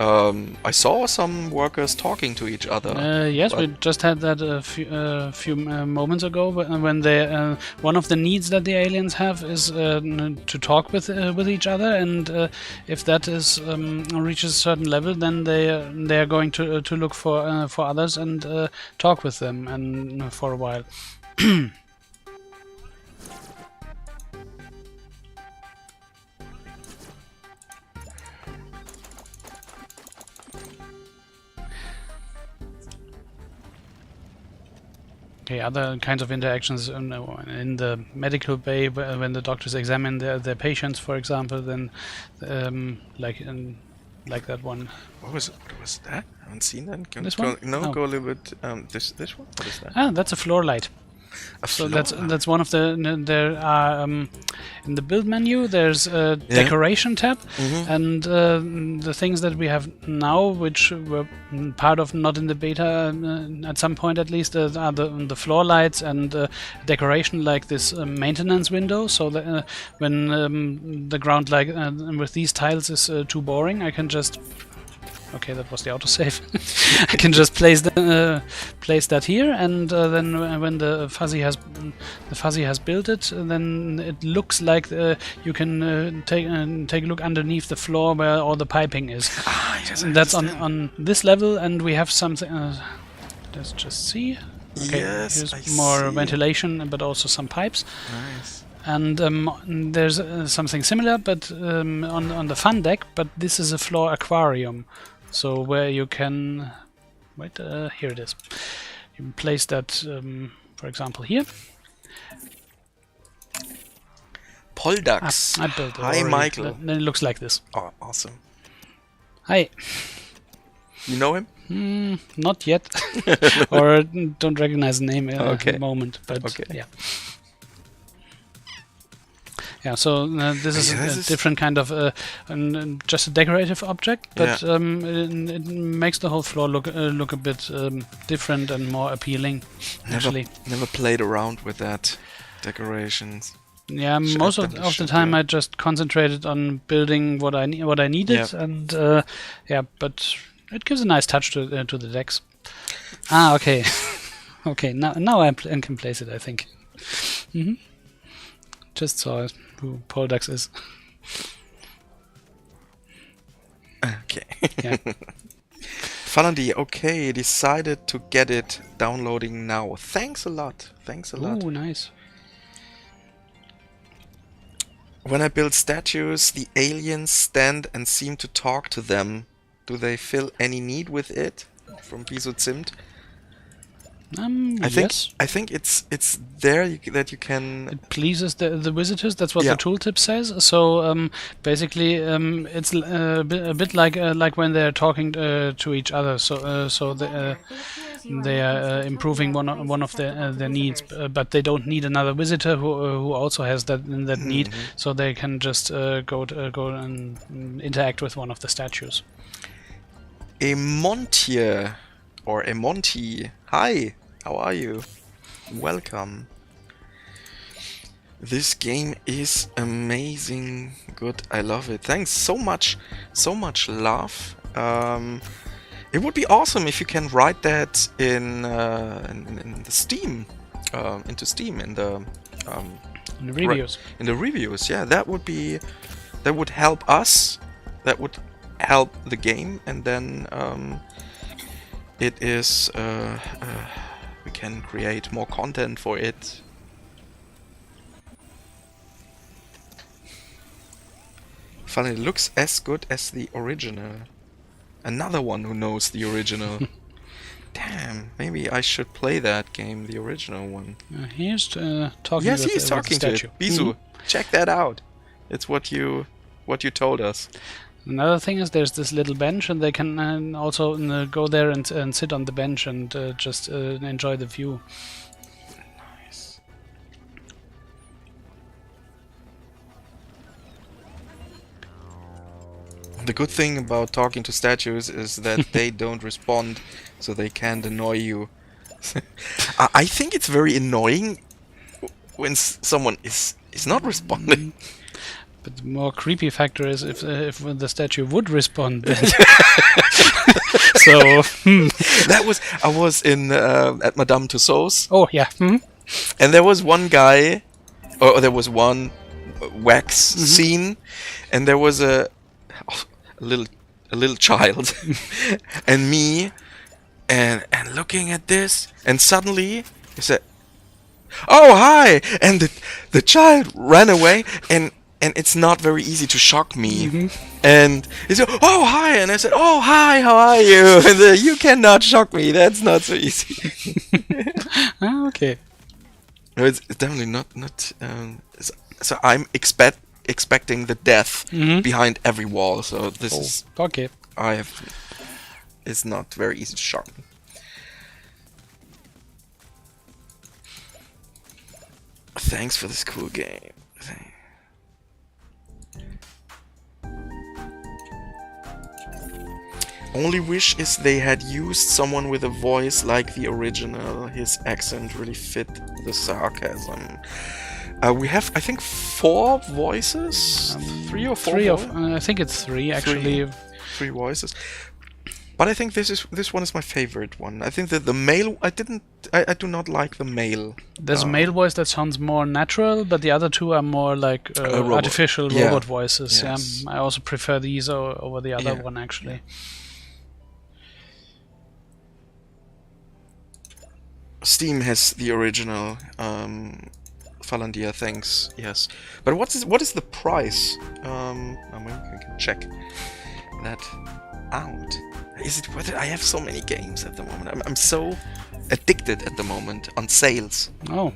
I saw some workers talking to each other. Yes, we but- just had that a few moments ago when they one of the needs that the aliens have is to talk with each other, and if that is reaches a certain level, then they are going to look for others and talk with them and for a while. Okay, other kinds of interactions in the medical bay when the doctors examine their patients, for example, then like that one. What was that? I haven't seen that. Can This go, one? No, Oh. go a little bit. This one. What is that? Ah, that's a floor light. A So floor. that's one of the there are in the build menu there's a decoration tab, and the things that we have now, which were part of not in the beta at some point at least, are the floor lights and decoration like this maintenance window. So that when the ground like with these tiles is too boring, I can just. Okay, that was the autosave. I can just place that here, and then when the fuzzy has built it, then it looks like you can take a look underneath the floor where all the piping is. Yes, And that's on this level, and we have something. Let's just see. Okay, Yes, here's I more see. ventilation, but also some pipes. Nice. And there's something similar, but on the fun deck. But this is a floor aquarium, so where you can wait. Here it is. You can place that, for example, here. Poldax. I built it Hi, already. Michael. Then it looks like this. Oh, awesome. Hi. You know him? Not yet, or don't recognize the name at Okay. the moment. But Okay. yeah. Yeah, so this is Yeah, this a is- different kind of just a decorative object, but it makes the whole floor look a bit different and more appealing. Actually, Never played around with that decorations. yeah, Should most have of done the shit, time yeah. I just concentrated on building what I needed, Yeah. and yeah, but it gives a nice touch to the decks. Ah, okay, okay. Now I can place it. I think. Just saw who Poldax is. Okay. Yeah. Falandi, okay, decided to get it downloading now. Thanks a lot. Thanks a lot. Oh, nice. When I build statues, the aliens stand and seem to talk to them. Do they fill any need with it? From Biso Zimt. Yes. I think it's there that you can. It pleases the visitors. That's what Yeah. the tooltip says. So basically, it's a bit like when they're talking to each other. So they are improving one of their needs, but they don't need another visitor who also has that need. So they can just go and interact with one of the statues. Emontier or Emonti. Hi, how are you? Welcome. This game is amazing. Good, I love it. Thanks so much love. It would be awesome if you can write that in the Steam, into Steam in the In the reviews. in the reviews. Yeah, that would help us. That would help the game, and then it is we can create more content for it. Funny, it looks as good as the original. Another one who knows the original. Damn, maybe I should play that game, the original one. Here's talking. Yes, with he's the talking to statue. it. Bisu, check that out. It's what you told us. Another thing is there's this little bench, and they can also go there and sit on the bench and just enjoy the view. Nice. The good thing about talking to statues is that they don't respond, so they can't annoy you I think it's very annoying when someone is not responding. But the more creepy factor is if the statue would respond then. So I was in at Madame Tussauds, oh yeah. and there was one guy, or there was one wax scene, and there was a little child, and me, and looking at this, and suddenly he said, "Oh hi!" and the child ran away, and it's not very easy to shock me. And he said, "Oh hi," and I said, "Oh hi, how are you?" And you cannot shock me. That's not so easy. Okay. No, it's definitely not. So I'm expecting the death behind every wall. So this is Okay. It's not very easy to shock me. Thanks for this cool game. Only wish is they had used someone with a voice like the original. His accent really fit the sarcasm. We have, I think, 4 voices? 3 or 4? I think it's 3 actually. 3 voices. But I think this one is my favorite one. I think that the male, I do not like the male. There's a male voice that sounds more natural, but the other 2 are more like artificial robot voices. Yes. I also prefer these over the other one actually. Steam has the original Falandia, thanks. Yes, but what is the price? Maybe we can check that out. Is it worth it? I have so many games at the moment. I'm so addicted at the moment on sales. Oh,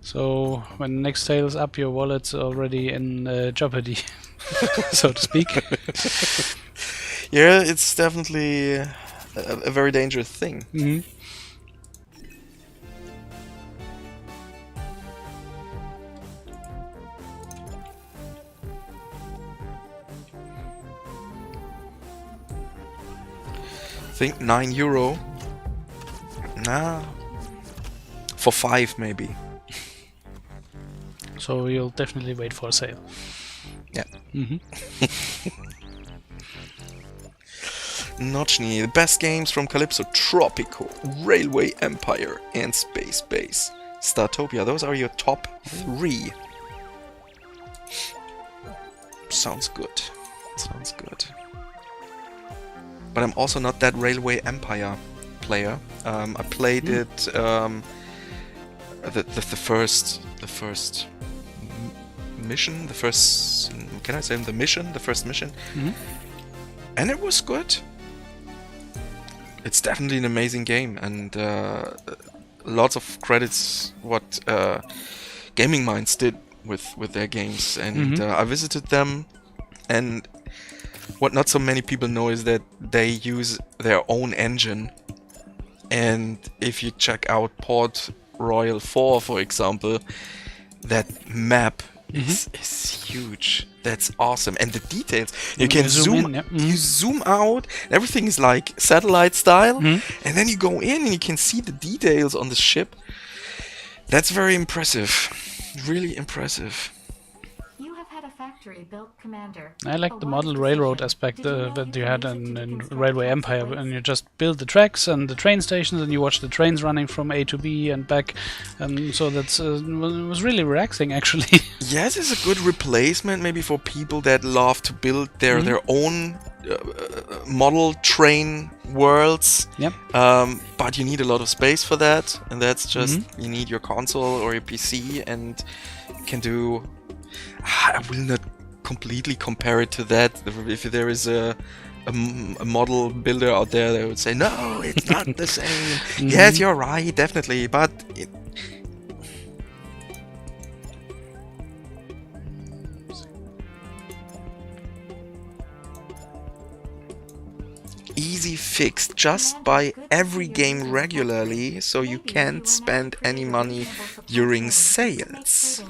so when the next sale is up, your wallet's already in jeopardy, so to speak. Yeah, it's definitely a very dangerous thing. I think €9. Nah. For 5 maybe. So you'll definitely wait for a sale. Yeah. Notchny, the best games from Calypso: Tropico, Railway Empire, and Spacebase. Startopia, those are your top 3. Sounds good. Sounds good. But I'm also not that Railway Empire player. I played it the first mission, the first, can I say the mission, the first mission, and it was good. It's definitely an amazing game, and lots of credits what Gaming Minds did with their games, and I visited them, and what not so many people know is that they use their own engine, and if you check out Port Royal 4, for example, that map is huge. That's awesome, and the details, you can zoom in, you zoom out, everything is like satellite style, and then you go in and you can see the details on the ship. That's very impressive, really impressive. Built, Commander. I like the model railroad aspect that you had in Railway Empire, and you just build the tracks and the train stations, and you watch the trains running from A to B and back, and so that's it was really relaxing actually. Yes, it's a good replacement maybe for people that love to build their own model train worlds. Yep. But you need a lot of space for that, and that's just you need your console or your PC, and can do. I will not completely compare it to that. If there is a model builder out there that would say, no, it's not the same. Yes, you're right, definitely, but easy fix. Just buy every game regularly so you can't spend any money during sales.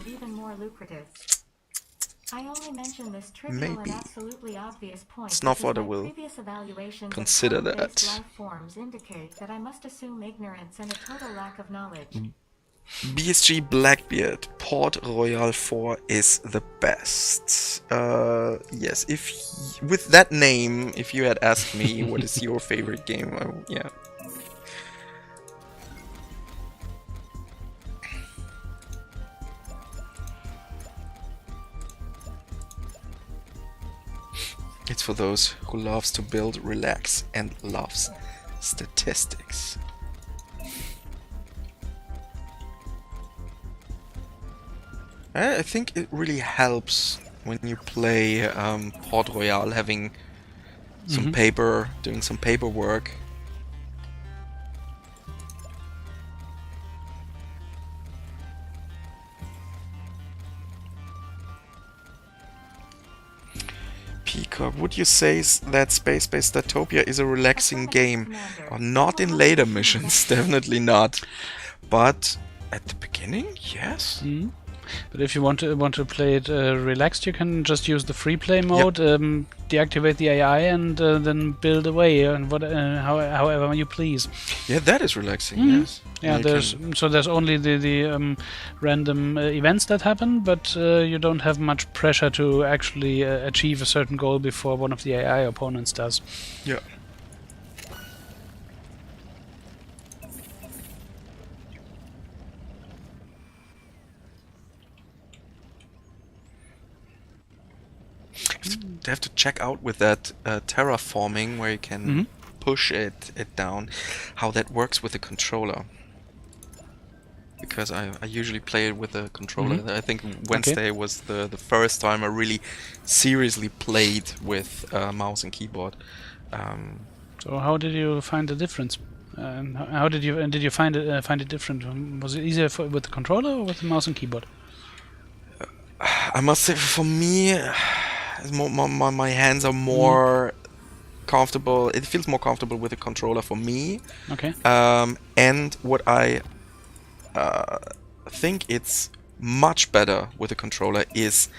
I only mention this trivial Maybe. and absolutely obvious point It's not because what I my will previous evaluations of consider clone-based that. life forms indicate that I must assume ignorance and a total lack of knowledge. BSG Blackbeard, Port Royal 4 is the best. Yes, with that name, if you had asked me what is your favorite game, yeah. It's for those who loves to build, relax, and loves statistics. I think it really helps when you play Port Royal, having some paper, doing some paperwork. Peacock, would you say that Spacebase Startopia is a relaxing game? Not in later missions, definitely not. But at the beginning, yes. But if you want to play it relaxed, you can just use the free play mode, deactivate the AI, and then build away and however you please. Yeah, that is relaxing. Yes. Yeah, there's only the random events that happen, but you don't have much pressure to actually achieve a certain goal before one of the AI opponents does. Yeah. You have to check out with that terraforming where you can push it down, how that works with the controller. Because I usually play it with a controller. I think Wednesday was the first time I really seriously played with mouse and keyboard. So how did you find the difference? How did you find it different? Was it easier with the controller or with the mouse and keyboard? I must say, for me, my hands are more comfortable. It feels more comfortable with the controller for me. Okay. And what I think it's much better with the controller is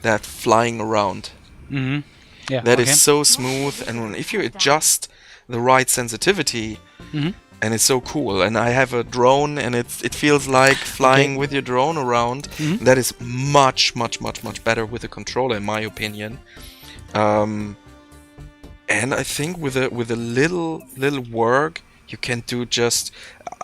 that flying around. Yeah. That is so smooth, and if you adjust the right sensitivity, and it's so cool. And I have a drone, and it feels like flying with your drone around. That is much better with a controller, in my opinion. And I think with a little work, you can do just.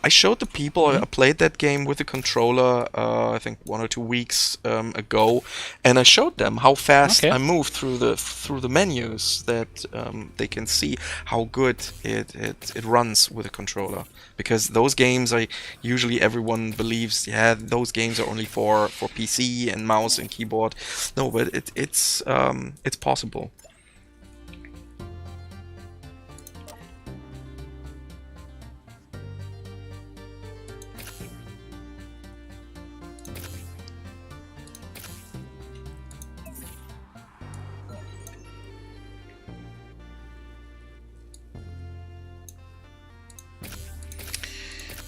I showed the people. I played that game with a controller. I think 1 or 2 weeks ago, and I showed them how fast I move through the menus, that they can see how good it runs with a controller. Because those games, usually everyone believes, those games are only for PC and mouse and keyboard. No, but it's possible.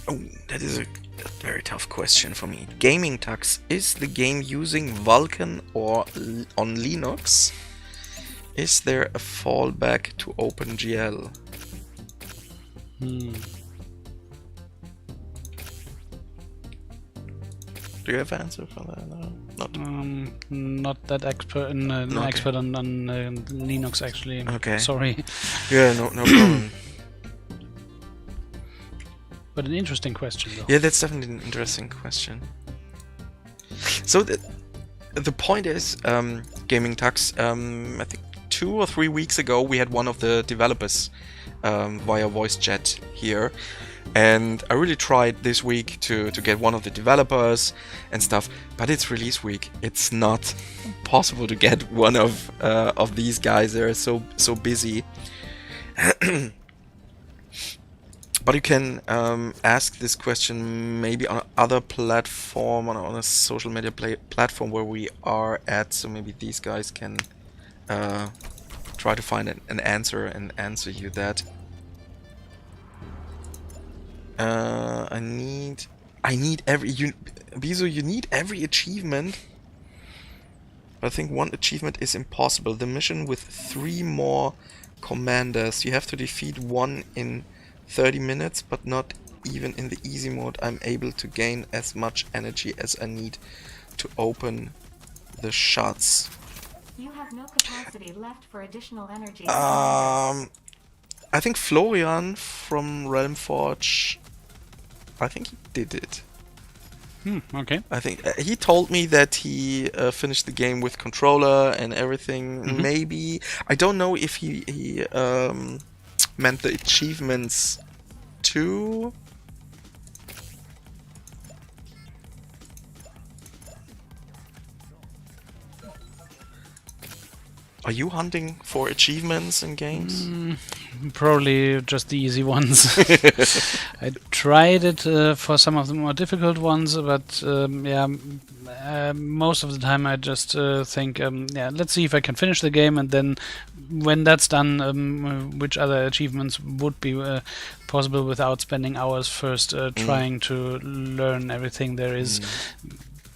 Oh, that is a very tough question for me. Gaming Tux, is the game using Vulkan or on Linux? Is there a fallback to OpenGL? Do you have an answer for that? No, not that expert, expert on Linux actually. Okay. Sorry. Yeah, no problem. But an interesting question, though. Yeah, that's definitely an interesting question. So the point is, Gaming Tux, I think 2 or 3 weeks ago we had one of the developers via voice chat here, and I really tried this week to get one of the developers and stuff, but it's release week. It's not possible to get one of these guys. They're so busy. But you can ask this question maybe on another platform, on a social media platform where we are at. So maybe these guys can try to find an answer and answer you that. I need every Bizu, you need every achievement. I think one achievement is impossible. The mission with 3 more commanders. You have to defeat one in 30 minutes, but not even in the easy mode I'm able to gain as much energy as I need to open the shuts. You have no capacity left for additional energy. I think Florian from Realm Forge, I think he did it. Okay. I think he told me that he finished the game with controller and everything. Maybe I don't know if he meant the achievements too. Are you hunting for achievements in games? Probably just the easy ones. I tried it for some of the more difficult ones, but most of the time I just think, let's see if I can finish the game, and then when that's done, which other achievements would be possible without spending hours first trying to learn everything there is.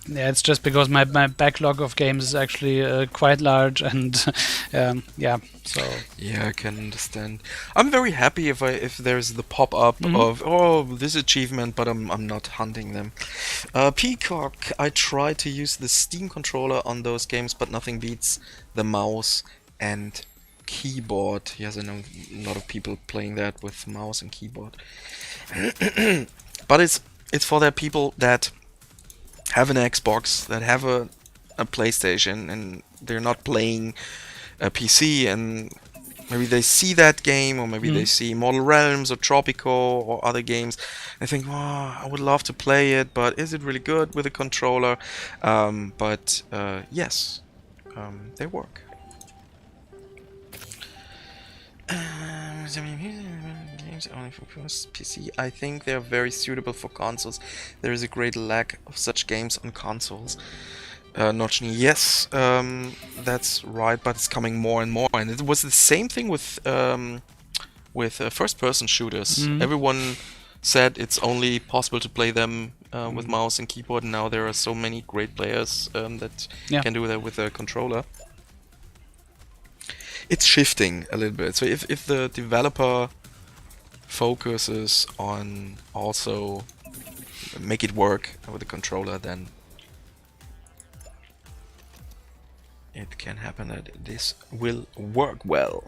Yeah, it's just because my backlog of games is actually quite large, and so. Yeah, I can understand. I'm very happy if there's the pop-up of this achievement, but I'm not hunting them. Peacock, I try to use the Steam controller on those games, but nothing beats the mouse and keyboard. Yes, I know a lot of people playing that with mouse and keyboard. But it's for the people that have an Xbox, that have a PlayStation, and they're not playing a PC, and maybe they see that game, or maybe they see Mortal Realms or Tropico or other games. I think, I would love to play it, but is it really good with a controller? Yes, they work. Games only for PC. I think they are very suitable for consoles. There is a great lack of such games on consoles. Notchny, yes, that's right, but it's coming more and more. And it was the same thing with first-person shooters. Everyone said it's only possible to play them with mouse and keyboard. And now there are so many great players that can do that with a controller. It's shifting a little bit. So if the developer focuses on also make it work with the controller, then it can happen that this will work well.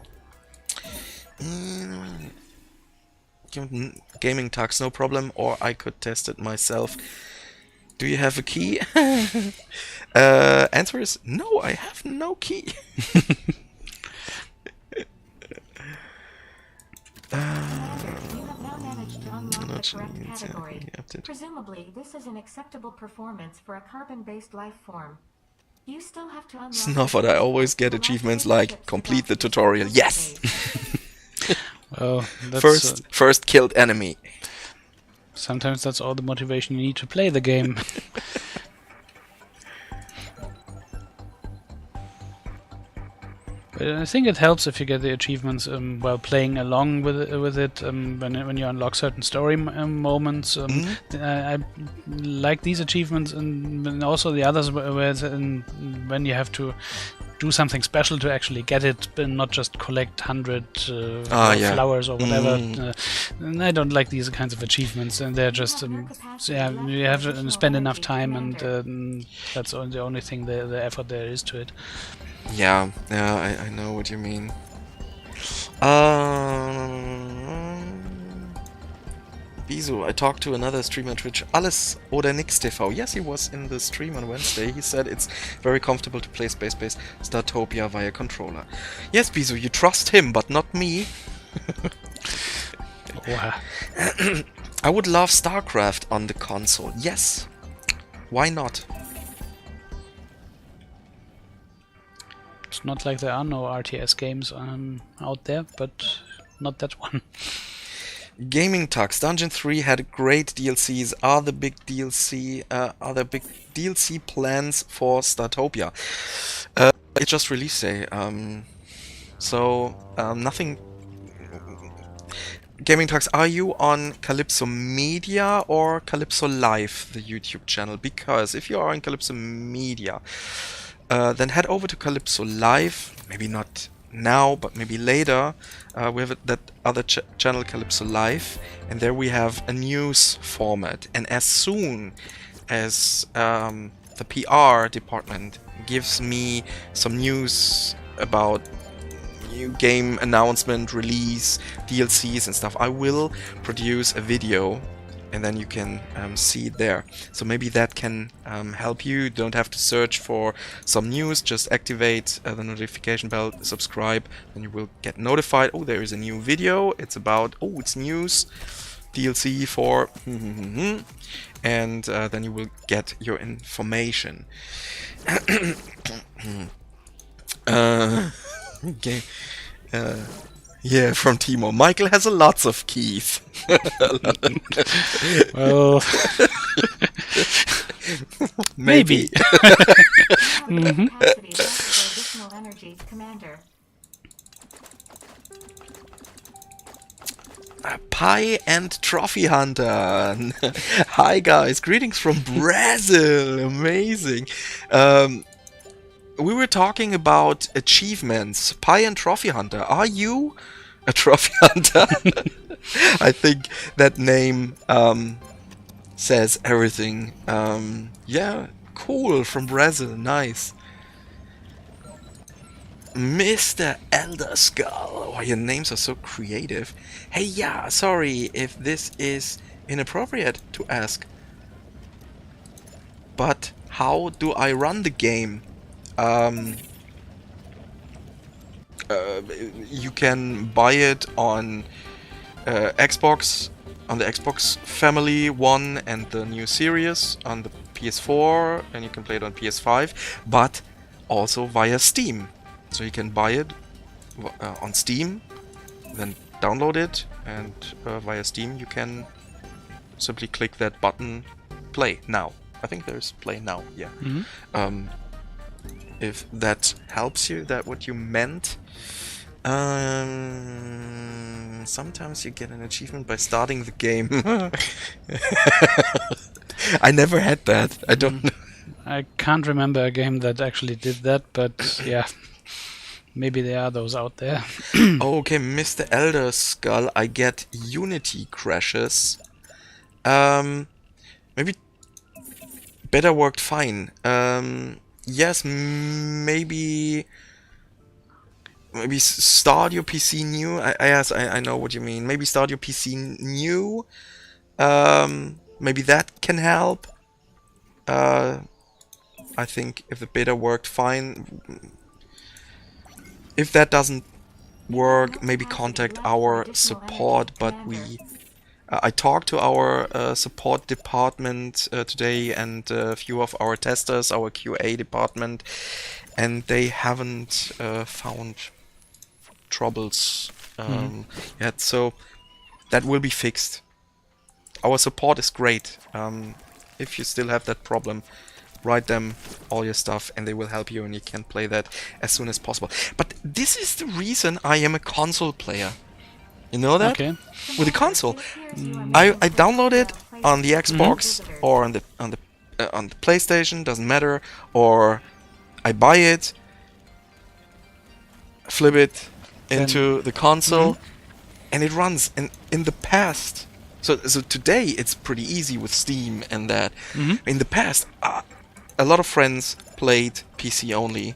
Gaming Tux, no problem, or I could test it myself. Do you have a key? Answer is no, I have no key. You have now managed to unlock the correct category. Presumably, this is an acceptable performance for a carbon-based life form. You still have to unlock. Snufford, I always get achievements like complete the tutorial. Yes. Well, that's first killed enemy. Sometimes that's all the motivation you need to play the game. I think it helps if you get the achievements while playing along with it when you unlock certain story moments. I like these achievements, and also the others where when you have to do something special to actually get it, and not just collect 100 flowers or whatever. And I don't like these kinds of achievements, and they're just you have to spend enough time, and that's the only thing the effort there is to it. Yeah, I know what you mean. Bisu, I talked to another streamer on Twitch, Alles oder Nix TV. Yes, he was in the stream on Wednesday. He said it's very comfortable to play Spacebase Startopia via controller. Yes, Bisu, you trust him, but not me. I would love StarCraft on the console. Yes. Why not? It's not like there are no RTS games out there, but not that one. Gaming Tux, Dungeon 3 had great DLCs. Are there big DLC plans for Startopia? It's just release day, so nothing. Gaming Tux, are you on Calypso Media or Calypso Live, the YouTube channel? Because if you are on Calypso Media, then head over to Calypso Live. Maybe not now, but maybe later. We have that other channel, Calypso Live, and there we have a news format. And as soon as the PR department gives me some news about new game announcement, release, DLCs and stuff, I will produce a video, and then you can see it there. So maybe that can help you. You don't have to search for some news, just activate the notification bell, subscribe, and you will get notified. Oh, there is a new video. It's about, oh, it's news, DLC for and then you will get your information. Okay. Yeah, from Timo. Michael has a lots of keys. Well, maybe. Capacity left for additional energy, Commander. Pie and Trophy Hunter. Hi guys, greetings from Brazil. Amazing. We were talking about achievements. Pie and Trophy Hunter. Are you a Trophy Hunter? I think that name says everything. Yeah, cool, from Brazil. Nice. Mr. Elder Skull. Oh, your names are so creative. Hey, yeah, sorry if this is inappropriate to ask. But how do I run the game? You can buy it on Xbox, on the Xbox Family One and the new series on the PS4, and you can play it on PS5, but also via Steam. So you can buy it on Steam, then download it, and via Steam you can simply click that button, play now. I think there's play now, yeah. If that helps you, that what you meant. Sometimes you get an achievement by starting the game. I never had that. I don't know. I can't remember a game that actually did that, but yeah. Maybe there are those out there. Okay, Mr. Elder Skull, I get Unity crashes. Maybe better worked fine. Yes, maybe start your PC new. Yes, I know what you mean. Maybe start your PC new. Maybe that can help. I think if the beta worked fine. If that doesn't work, maybe contact our support, but I talked to our support department today and a few of our testers, our QA department, and they haven't found troubles yet, so that will be fixed. Our support is great. If you still have that problem, write them all your stuff and they will help you, and you can play that as soon as possible. But this is the reason I am a console player. You know that? Okay. With the console, I download it on the Xbox or on the PlayStation, doesn't matter, or I buy it, flip it into the console, and it runs. And in the past, so today it's pretty easy with Steam and that. In the past, a lot of friends played PC only.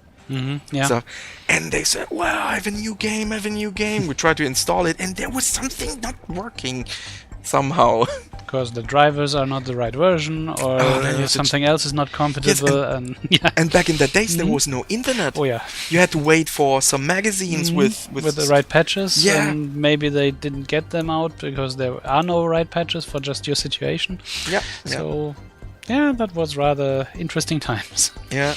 Yeah. So, and they said, well, I have a new game. We tried to install it, and there was something not working somehow. Because the drivers are not the right version, or something else is not compatible. Yes, and back in the days, there was no internet. Oh, yeah. You had to wait for some magazines with the right patches. Yeah. And maybe they didn't get them out because there are no right patches for just your situation. Yeah. So, yeah, that was rather interesting times. Yeah.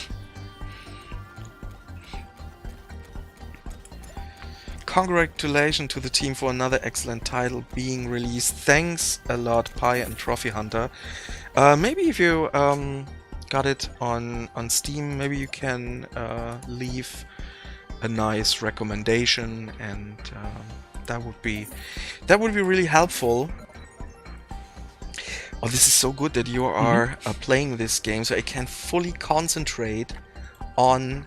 Congratulations to the team for another excellent title being released. Thanks a lot, Pie and Trophy Hunter. Maybe if you got it on Steam, maybe you can leave a nice recommendation, and that would be really helpful. Oh, this is so good that you are playing this game, so I can fully concentrate on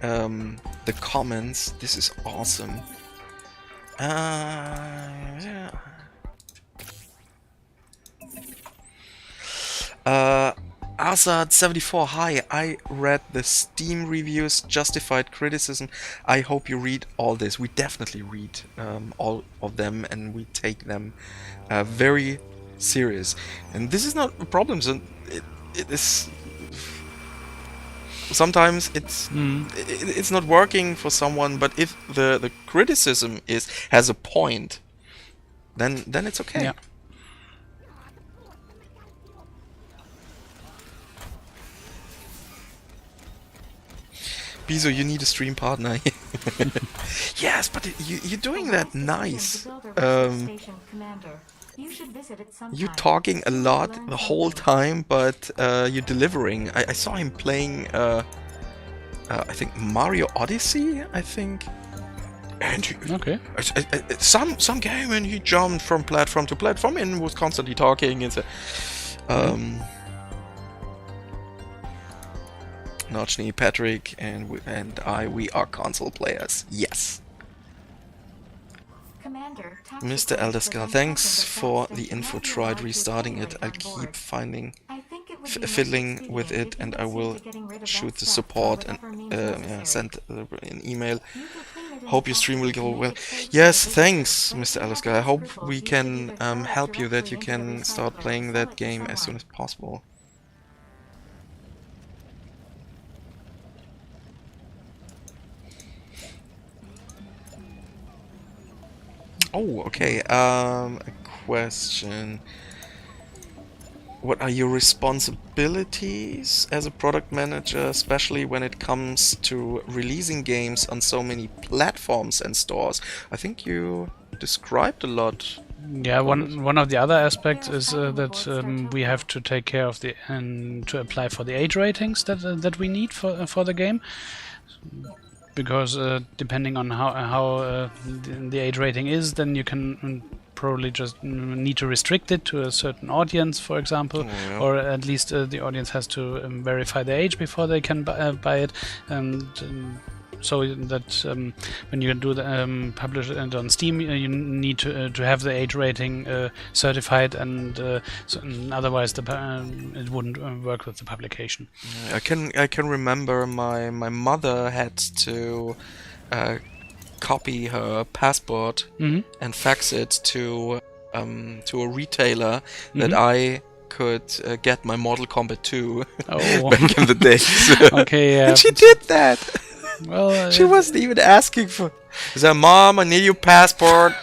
the comments. This is awesome. Yeah. Azad74, hi, I read the Steam reviews, justified criticism. I hope you read all this. We definitely read all of them, and we take them very serious. And this is not a problem. So it is. Sometimes it's not working for someone, but if the criticism has a point, then it's okay. Yeah. Bizo, you need a stream partner. Yes, but you're doing that nice. You're talking a lot the whole time, but you're delivering. I saw him playing, I think Mario Odyssey, I think. And some game, and he jumped from platform to platform and was constantly talking and so. Notchny, Patrick, and we are console players. Yes. Mr. Elderscar, thanks for the info. Tried restarting it. I'll keep fiddling with it, and I will shoot the support and send an email. Hope your stream will go well. Yes, thanks, Mr. Elderscar. I hope we can help you, that you can start playing that game as soon as possible. Oh, okay. A question. What are your responsibilities as a product manager, especially when it comes to releasing games on so many platforms and stores? I think you described a lot. Yeah, one of the other aspects is that we have to take care of to apply for the age ratings that we need for the game. Because depending on how the age rating is, then you can probably just need to restrict it to a certain audience, for example, or at least the audience has to verify their age before they can buy it, and so that when you do the publish it on Steam, you need to have the age rating certified, and otherwise it wouldn't work with the publication. I can remember my mother had to copy her passport and fax it to a retailer that I could get my Mortal Kombat 2 back in the days. Okay, yeah. And she did that. Well, she wasn't even asking for. She said, "Mom, I need your passport.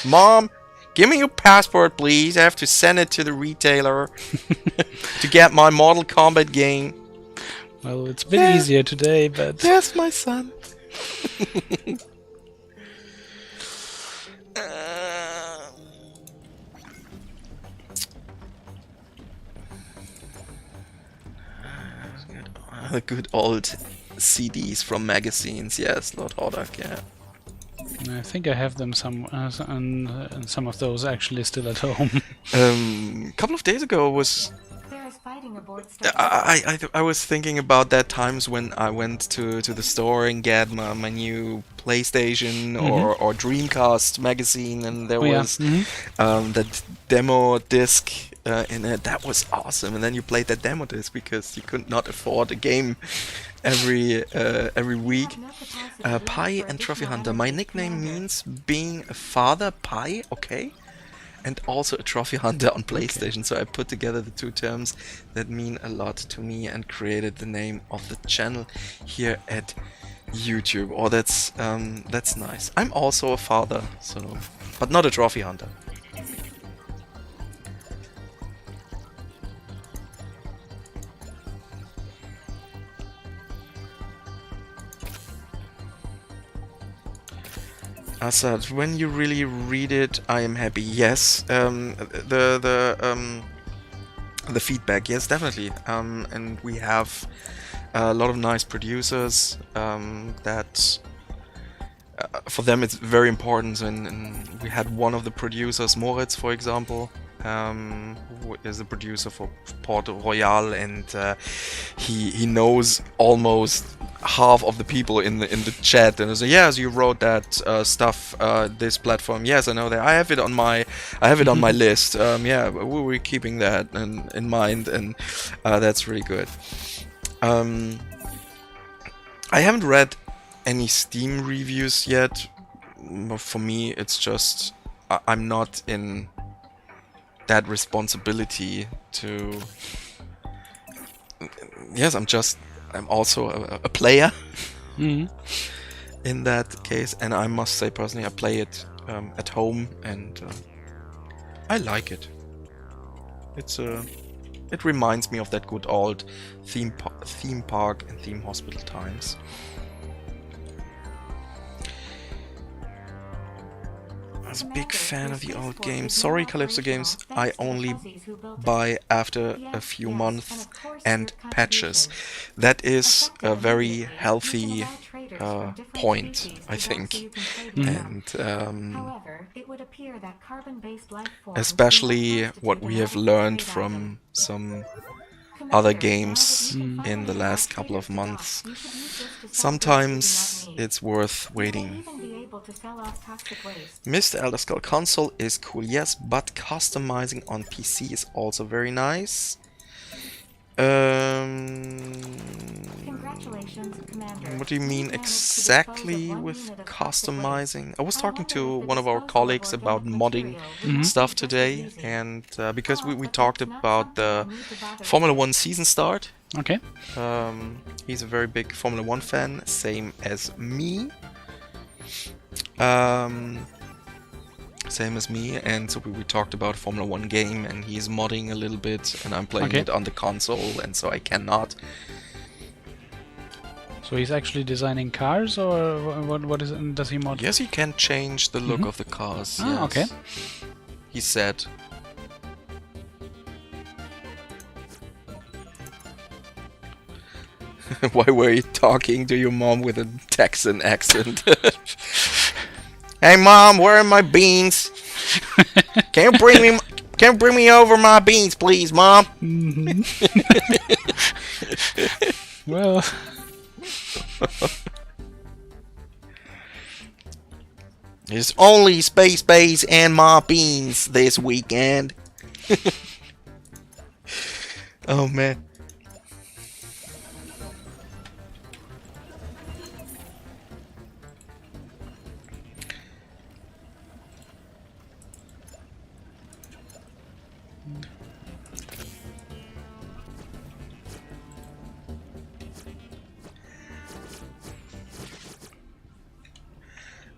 Mom, give me your passport, please. I have to send it to the retailer to get my Mortal Kombat game." Well, it's a bit easier today, but yes, my son. The good old CDs from magazines, yes, Lord Hordak, yeah. I think I have them some of those actually still at home. A couple of days ago was I was thinking about that times when I went to the store and get my new PlayStation or Dreamcast magazine, and there was that demo disc in it. That was awesome. And then you played that demo disc because you could not afford a game every week. Pi and Trophy Hunter. My nickname means being a father. Pi, okay. And also a trophy hunter on PlayStation, so I put together the two terms that mean a lot to me and created the name of the channel here at YouTube. Oh, that's nice. I'm also a father, so, but not a trophy hunter. Assad, when you really read it, I am happy. Yes, the feedback, yes, definitely. And we have a lot of nice producers that for them it's very important. And we had one of the producers, Moritz, for example, who is the producer for Port Royal, and he knows almost half of the people in the chat, and say, yes, you wrote that stuff, this platform. Yes, I know that. I have it on my list. Yeah, we were keeping that in mind, and that's really good. I haven't read any Steam reviews yet. For me, it's just I'm not in that responsibility to. Yes, I'm also a player in that case, and I must say personally, I play it at home, and I like it. It reminds me of that good old theme park and theme hospital times. I was a big fan of the old games. Sorry, Calypso Games, I only buy after a few months and patches. That is a very healthy point, I think. And especially what we have learned from some other games in the last couple of months. Sometimes it's worth waiting. Mr. Elder Scroll console is cool, yes, but customizing on PC is also very nice. What do you mean exactly with customizing? I was talking to one of our colleagues about modding stuff today, and because we talked about the Formula 1 season start. Okay. He's a very big Formula 1 fan, same as me. Same as me, and so we talked about a Formula 1 game, and he's modding a little bit, and I'm playing it on the console, and so I cannot. So he's actually designing cars, or what is it, does he mod? Yes, he can change the look of the cars. Ah, okay. He said. Why were you talking to your mom with a Texan accent? Hey mom, where are my beans? Can you bring me over my beans, please, mom? Well, it's only Spacebase and my beans this weekend. Oh man.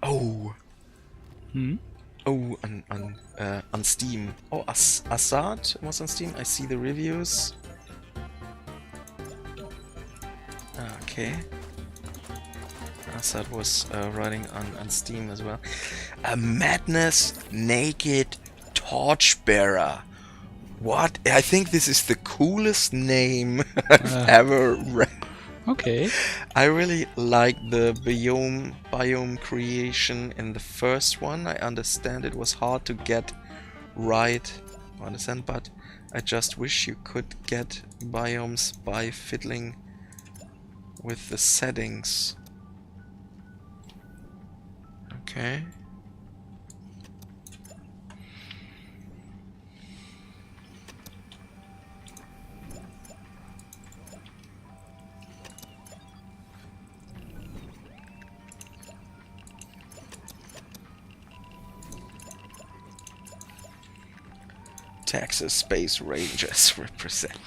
Oh. Oh, on Steam. Oh, Assad was on Steam. I see the reviews. Okay. Assad was running on Steam as well. A Madness Naked Torchbearer. What? I think this is the coolest name I've ever read. okay. I really like the biome creation in the first one. I understand it was hard to get right, but I just wish you could get biomes by fiddling with the settings. Okay. Texas Space Rangers represent.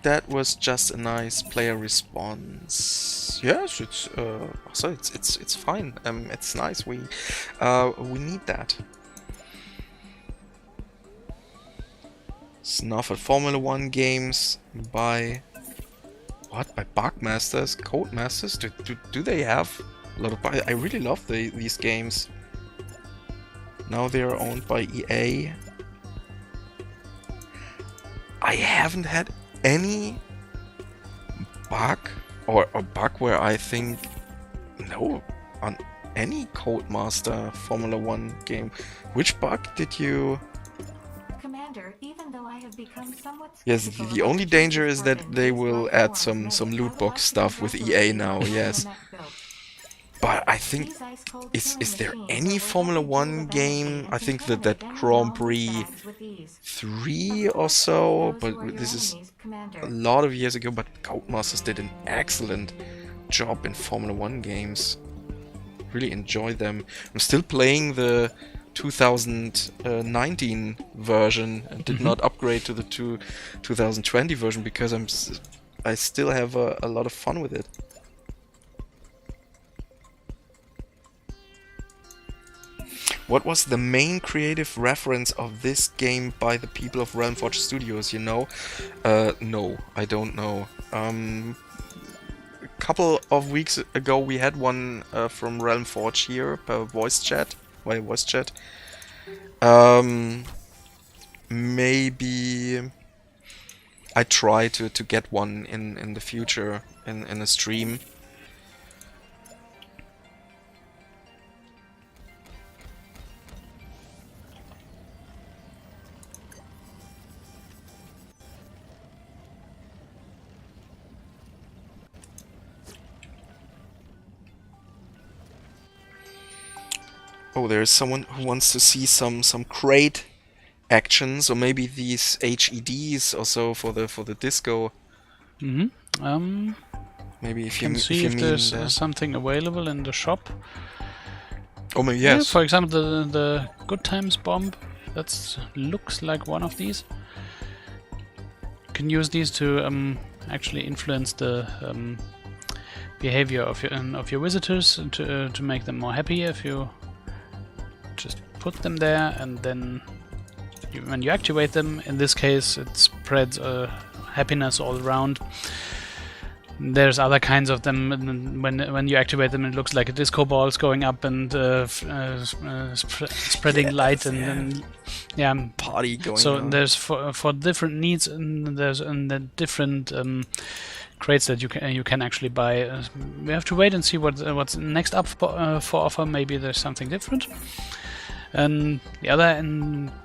That was just a nice player response. Yes, it's fine. It's nice. We need that. Snuffled Formula 1 games by what? By Bugmasters, Codemasters. Do they have a lot of? I really love these games. Now they are owned by EA. I haven't had any bug or bug where I think no, any Codemaster Formula 1 game. Which bug did you... Commander, even though I have become somewhat Yes, skeptical the about only the danger is that weapon, they these will life add forms some may- loot I would box like to stuff with congratulate EA you now, on yes. the mech built. But I think... These ice-cold Is killing there machines any are Formula worth every 1 joule of game? energy and I think contaminate that any Grand known Prix douchebags with ease. 3 Of or course, save so, those but who are your this is enemies, a Commander. lot of years ago, but Codemasters did an excellent job in Formula 1 games. Really enjoy them. I'm still playing the 2019 version and did not upgrade to the 2020 version because I still have a lot of fun with it. What was the main creative reference of this game by the people of Realm Forge Studios, you know? No, I don't know. A couple of weeks ago we had one from Realm Forge here via voice chat. Maybe I try to get one in the future in a stream. Oh, there's someone who wants to see some crate actions, or maybe these HEDs also for the disco. Maybe if Can you see if there's mean something available in the shop. oh, maybe Yeah, yes. for example, the Good Times bomb. That looks like one of these. You can use these to actually influence the behavior of your visitors to make them more happy. If you just put them there, and then when you activate them, in this case, it spreads happiness all around. There's other kinds of them, and when you activate them, it looks like a disco balls going up and spreading light and yeah, Party going so on. there's for different needs, and there's the different crates that you can actually buy. We have to wait and see what's next up for offer. Maybe there's something different. And the other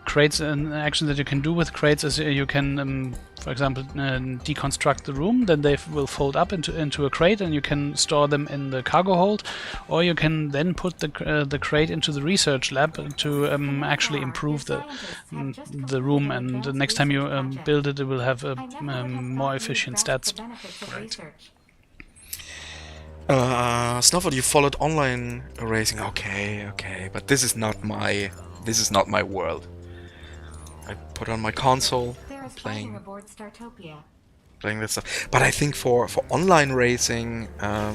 crates and action that you can do with crates is you can, for example, deconstruct the room. Then they will fold up into a crate, and you can store them in the cargo hold, or you can then put the crate into the research lab to actually improve the room. And the next time you build it, it will have more efficient stats. Right. Snowford, you followed online racing. Okay, but this is not my world. I put on my console, playing aboard Startopia. this stuff. But I think for online racing, I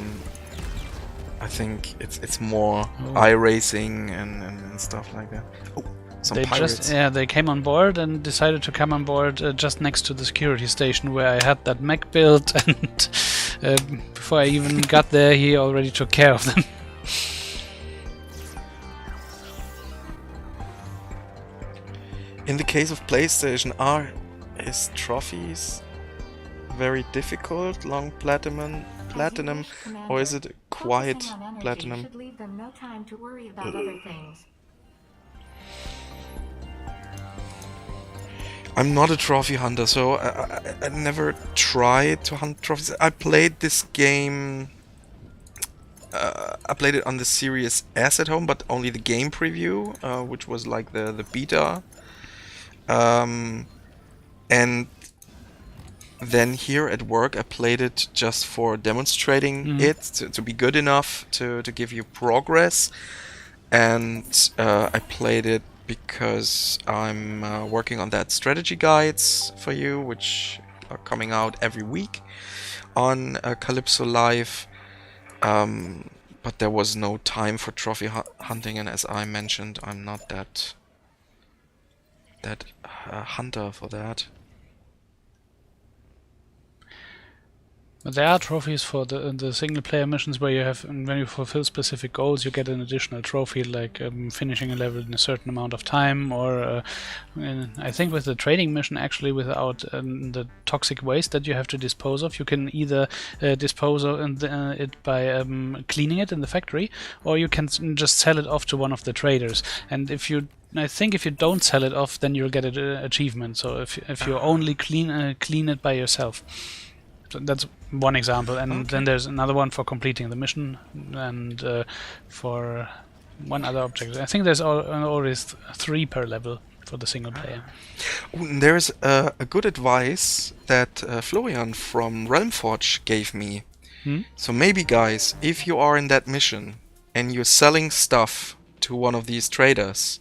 think it's more iRacing and stuff like that. Oh, some pirates. They came on board and decided to come on board just next to the security station where I had that mech built, and before I even got there, he already took care of them. In the case of PlayStation, is trophies very difficult, long platinum, or is it quiet platinum? Should leave them no time to worry about other things. I'm not a trophy hunter, so I never tried to hunt trophies. I played this game. I played it on the Series S at home, but only the game preview, which was like the beta. And then here at work, I played it just for demonstrating it to be good enough to give you progress. And I played it because I'm working on that strategy guides for you, which are coming out every week on Calypso Live. But there was no time for trophy hunting, and as I mentioned, I'm not that hunter for that. But there are trophies for the single player missions where you have, when you fulfill specific goals, you get an additional trophy, like finishing a level in a certain amount of time, or I think with the trading mission, actually, without the toxic waste that you have to dispose of, you can either dispose of it by cleaning it in the factory, or you can just sell it off to one of the traders. And I think if you don't sell it off, then you'll get an achievement. So if you only clean it by yourself. So that's one example, and then there's another one for completing the mission, and for one other object. I think there's always 3 per level for the single player. There's a good advice that Florian from Realmforge gave me. So maybe, guys, if you are in that mission and you're selling stuff to one of these traders,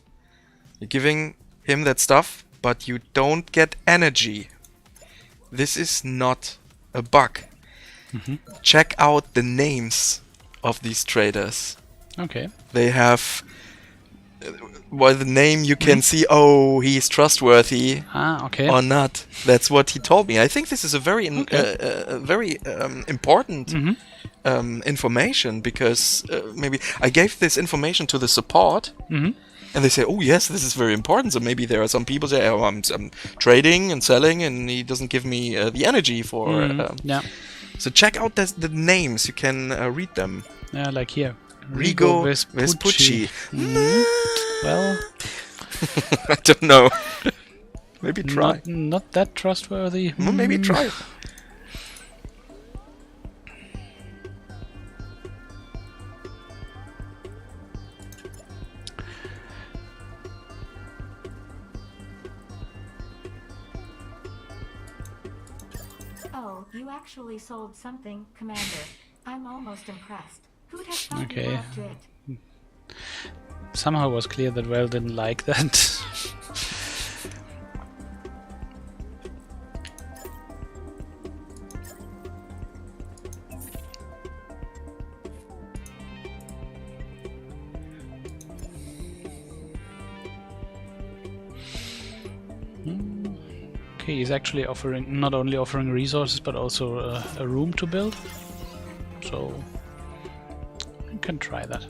you're giving him that stuff, but you don't get energy. This is not a bug. Check out the names of these traders. Okay. They have, by the name you can see, oh, he's trustworthy Okay. or not. That's what he told me. I think this is a very important information, because maybe I gave this information to the support, and they say, oh yes, this is very important. So maybe there are some people say, oh, I'm trading and selling, and he doesn't give me the energy for... yeah. So check out the names. You can read them. Yeah, like here. Rigo Vespucci. Well, I don't know. Maybe try. Not that trustworthy. Well, maybe try. Oh, you actually sold something, Commander. I'm almost impressed. Who'd have thought Okay. you loved it? Somehow it was clear that Well didn't like that. Okay, he's actually not only offering resources, but also a room to build. So you can try that.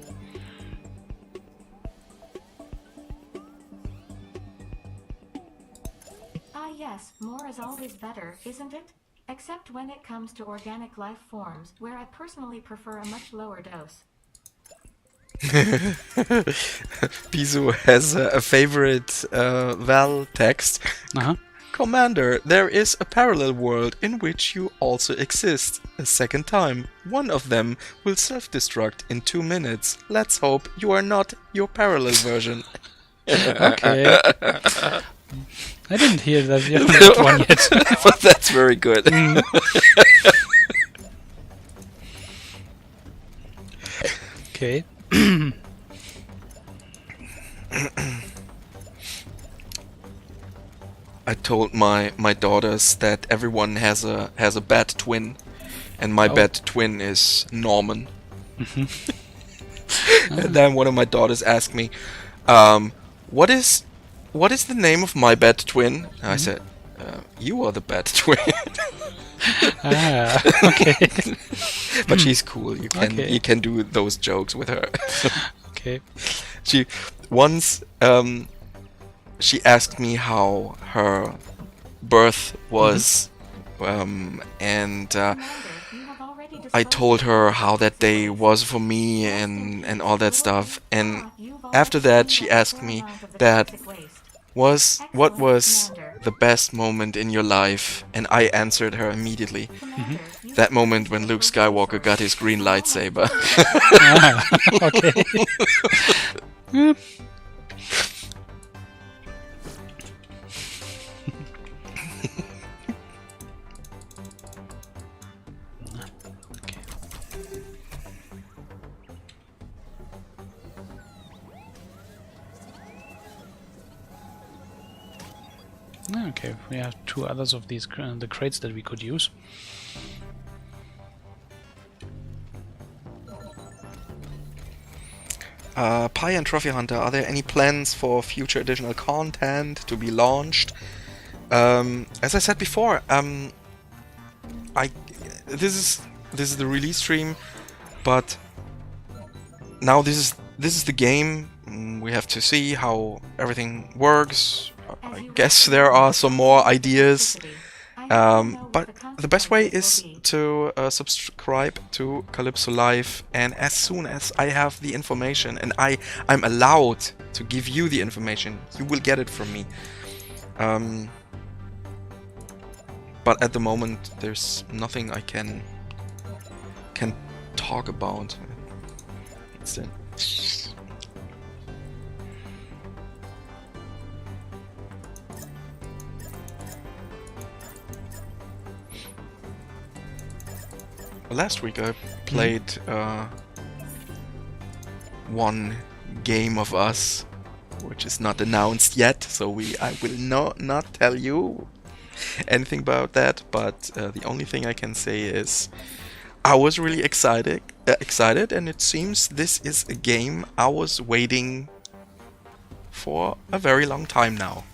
Ah yes, more is always better, isn't it? Except when it comes to organic life forms, where I personally prefer a much lower dose. Pizu has a favorite Val text. Commander, there is a parallel world in which you also exist. A second time. One of them will self-destruct in 2 minutes. Let's hope you are not your parallel version. Okay. I didn't hear that one yet. But that's very good. Okay. I told my daughters that everyone has a bad twin, and my bad twin is Norman. And then one of my daughters asked me, what is the name of my bad twin? And I said, you are the bad twin. Okay. But she's cool. You can do those jokes with her. Okay. She once she asked me how her birth was, and I told her how that day was for me and all that stuff. And after that, she asked me, Dad, what was the best moment in your life? And I answered her immediately. That moment when Luke Skywalker got his green lightsaber. Okay. Okay, we have 2 others of these the crates that we could use. Pi and Trophy Hunter, are there any plans for future additional content to be launched? As I said before, this is the release stream, but now this is the game. We have to see how everything works. I guess there are some more ideas. But the best way is to subscribe to Calypso Live, and as soon as I have the information and I'm allowed to give you the information, you will get it from me. But at the moment there's nothing I can talk about. It's last week I played one game of us, which is not announced yet, so I will not tell you anything about that. But the only thing I can say is I was really excited, and it seems this is a game I was waiting for a very long time now.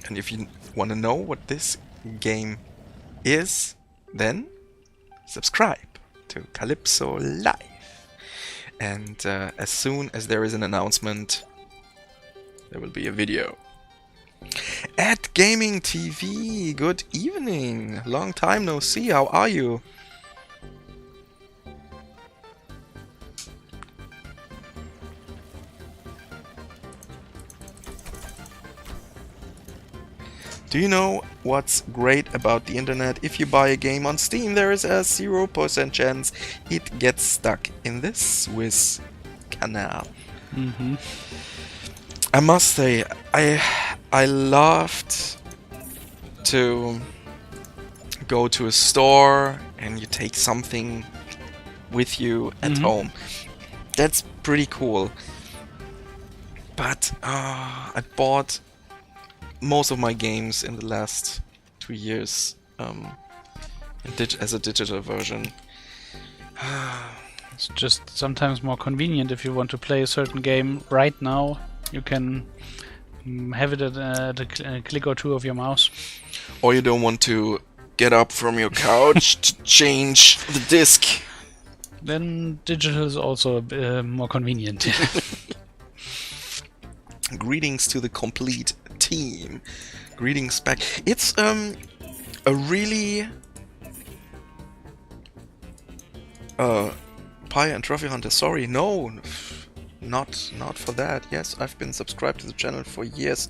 And if you want to know what this game is, then subscribe to Calypso Live. And as soon as there is an announcement, there will be a video. At Gaming TV, good evening. Long time no see. How are you? Do you know what's great about the internet? If you buy a game on Steam, there is a 0% chance it gets stuck in the Swiss canal. I must say, I loved to go to a store and you take something with you at home. That's pretty cool. But I bought most of my games in the last 2 years as a digital version. It's just sometimes more convenient if you want to play a certain game right now. You can have it at a click or two of your mouse. Or you don't want to get up from your couch to change the disc. Then digital is also more convenient. Greetings to the complete team. Greetings back. It's a really Pie and Trophy Hunter. Sorry, no, not for that. Yes, I've been subscribed to the channel for years.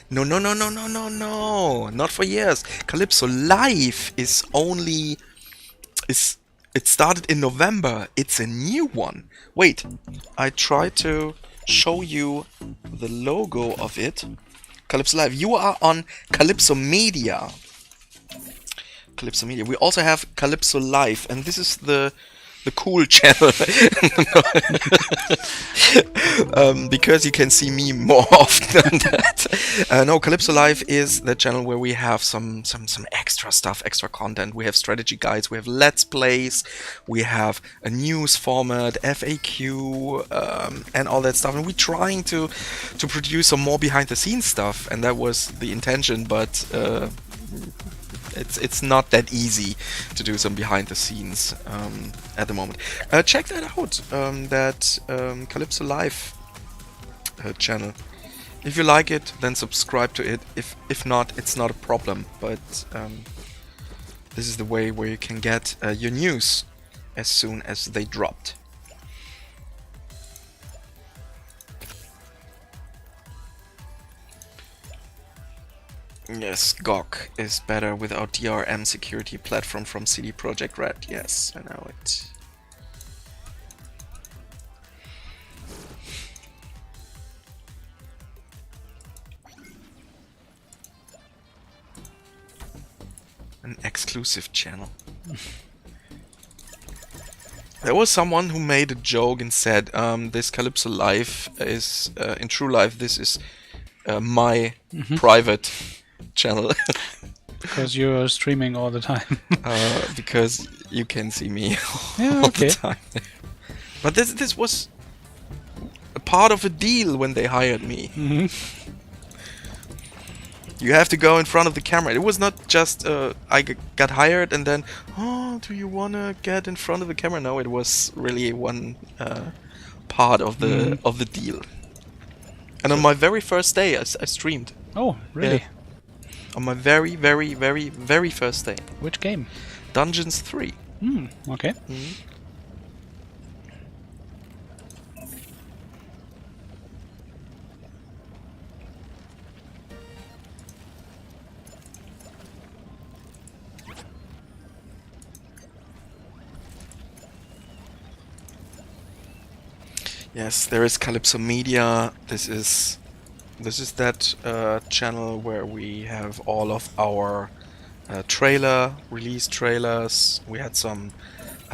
No, not for years. Calypso Live is only it started in November. It's a new one. Wait, I tried to show you the logo of it. Calypso Live. You are on Calypso Media. Calypso Media. We also have Calypso Live, and this is the cool channel. Because you can see me more often than that. No, Calypso Live is the channel where we have some extra stuff, extra content. We have strategy guides, we have let's plays, we have a news format, FAQ, and all that stuff. And we're trying to produce some more behind the scenes stuff, and that was the intention, but it's not that easy to do some behind the scenes at the moment. Check that out, that Calypso Live channel. If you like it, then subscribe to it. If not, it's not a problem. But this is the way where you can get your news as soon as they dropped. Yes, GOG is better without DRM security platform from CD Projekt Red. Yes, I know it. An exclusive channel. There was someone who made a joke and said, this Calypso Live is, in true life, this is my private channel. Because you're streaming all the time. Because you can see me Yeah, all okay. the time. But this was part of a deal when they hired me. Mm-hmm. You have to go in front of the camera. It was not just got hired and then, oh, do you wanna get in front of the camera? No, it was really one part of the deal. And on my very first day, I streamed. Oh, really? Yeah. On my very, very, very, very first day. Which game? Dungeons 3. Okay. Yes, there is Calypso Media. This is that channel where we have all of our release trailers. We had some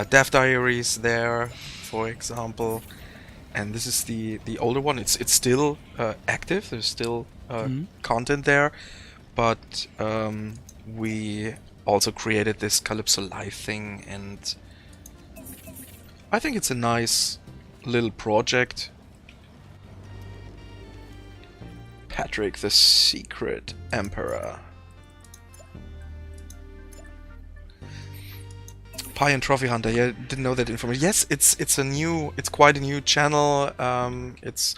dev diaries there, for example, and this is the older one. It's still active. There's still content there, but we also created this Calypso Live thing, and I think it's a nice little project. Patrick the Secret Emperor. Pie and Trophy Hunter. Yeah, didn't know that information. Yes, it's quite a new channel. It's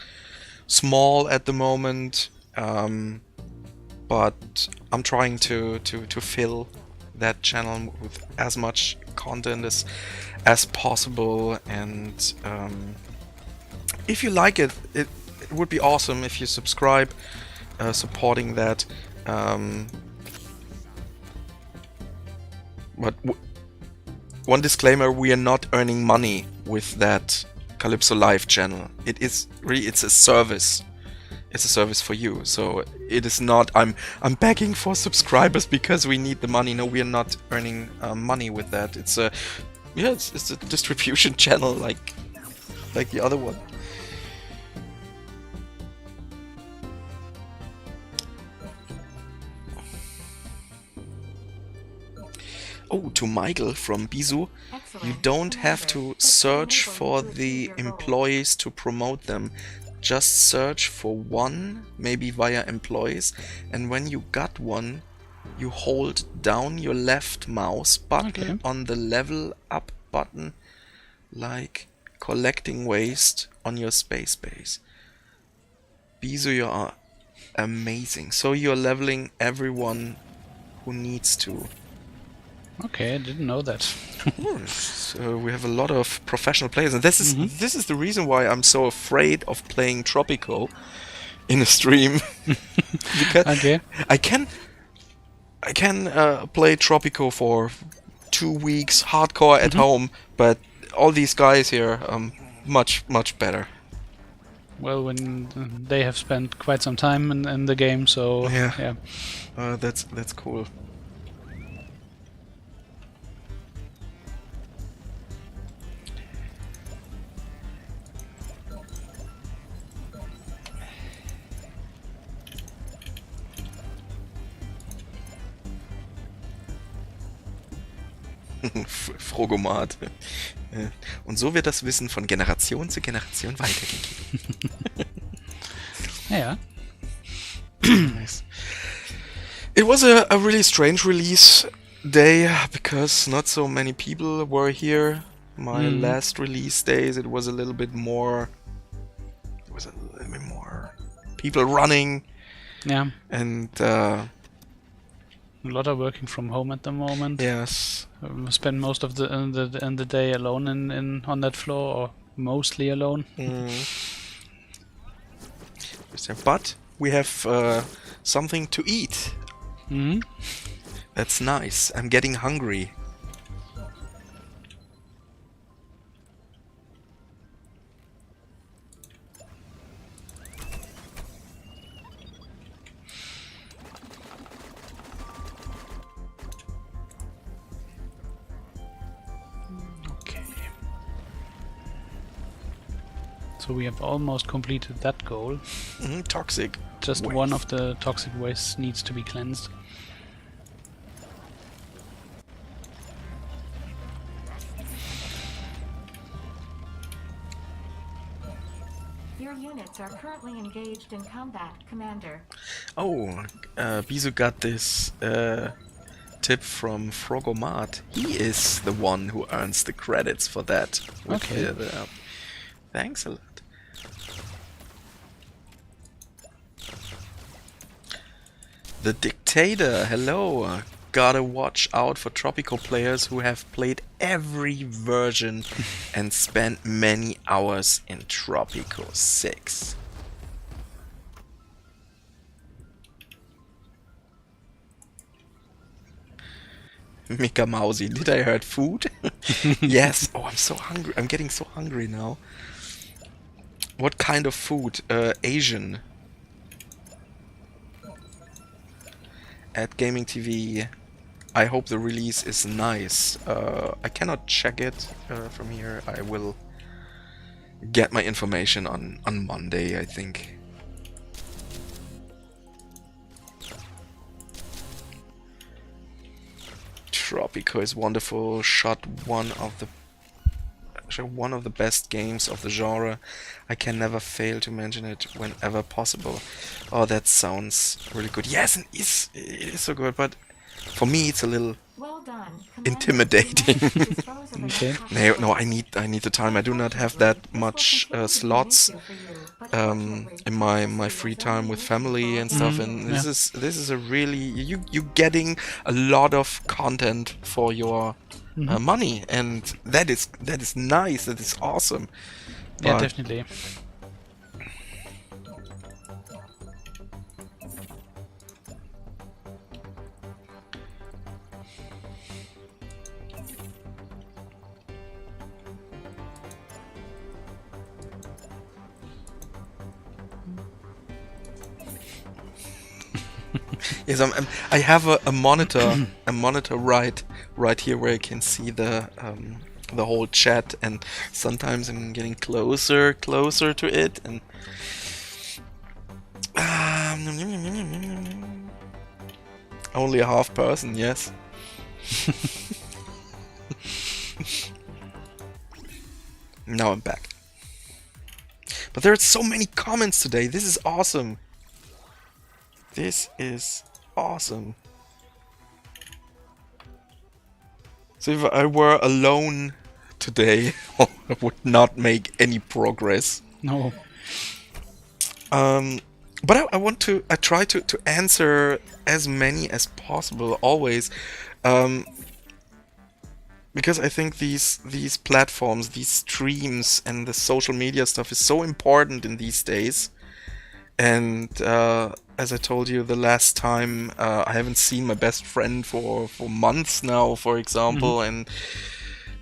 small at the moment, but I'm trying to fill that channel with as much content as possible, and if you like it, it would be awesome if you subscribe, supporting that. But one disclaimer: we are not earning money with that Calypso Live channel. It's a service. It's a service for you. So it is not. I'm begging for subscribers because we need the money. No, we are not earning money with that. It's a it's a distribution channel like the other one. Oh, to Michael from Bizu, you don't have to search for the employees to promote them. Just search for one, maybe via employees, and when you got one, you hold down your left mouse button on the level up button, like collecting waste on your Spacebase. Bizu, you are amazing. So you're leveling everyone who needs to. Okay, I didn't know that. So we have a lot of professional players, and this is the reason why I'm so afraid of playing Tropico in a stream. Because I can play Tropico for 2 weeks hardcore at home, but all these guys here much better. Well, when they have spent quite some time in the game, so yeah. That's cool. Frogomat. Und so wird das Wissen von Generation zu Generation weitergegeben. Yeah. Nice. It was a really strange release day because not so many people were here. My last release days, it was a little bit more. There was a little bit more people running. Yeah. And a lot are working from home at the moment. yes. Spend most of the day alone on that floor, or mostly alone. But we have something to eat. That's nice. I'm getting hungry. So we have almost completed that goal. Toxic. Just waste. one of the toxic wastes needs to be cleansed. Your unit bots are currently engaged in combat, Commander. Oh, Bizu got this tip from Frogomat. He is the one who earns the credits for that. With Okay. Thanks a lot. The Dictator, hello. Gotta watch out for Tropico players who have played every version and spent many hours in Tropico 6. Mika Mousy, did I heard food? Yes. Oh, I'm so hungry. I'm getting so hungry now. What kind of food? Asian. At Gaming TV. I hope the release is nice. I cannot check it from here. I will get my information on Monday, I think. Tropico is wonderful. Shot one of the best games of the genre. I can never fail to mention it whenever possible. Oh, that sounds really good. Yes, it is so good, but for me it's a little Well done, intimidating. Okay. No, I need the time. I do not have that much slots in my free time with family and stuff. And yeah. this is a really you getting a lot of content for your money, and that is nice. That is awesome. Yeah, But definitely. Yes, I have a monitor, a monitor right here where I can see the whole chat, and sometimes I'm getting closer to it, and only a half person, yes. Now I'm back. But there are so many comments today. This is awesome. This is awesome. So if I were alone today, I would not make any progress. No. But I try to answer as many as possible always, because I think these platforms, these streams, and the social media stuff is so important in these days. And as I told you the last time, I haven't seen my best friend for months now, for example, and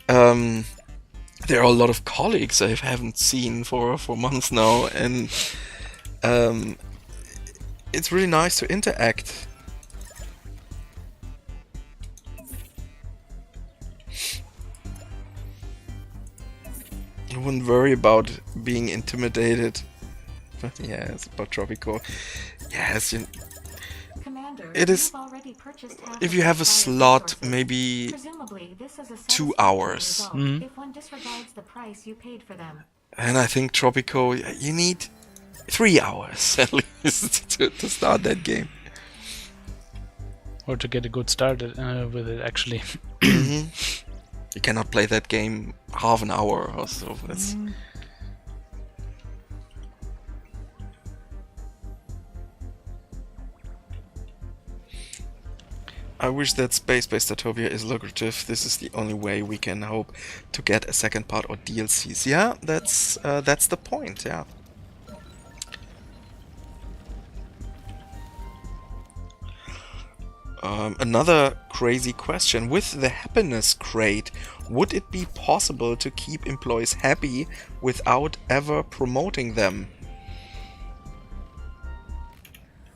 there are a lot of colleagues I haven't seen for months now, and it's really nice to interact. I wouldn't worry about being intimidated. But yeah, it's about Tropico. Yes, Commander, it is. you've already purchased half If of you the have a required slot, resources. maybe Presumably, this is a 2 satisfactory hours. result if one disregards the price you paid for them. And I think Tropico, you need 3 hours at least to start that game. Or to get a good start with it, actually. You cannot play that game half an hour or so. That's I wish that Spacebase Startopia is lucrative. This is the only way we can hope to get a second part or DLCs. Yeah, that's the point. Yeah. Another crazy question. With the happiness crate, would it be possible to keep employees happy without ever promoting them?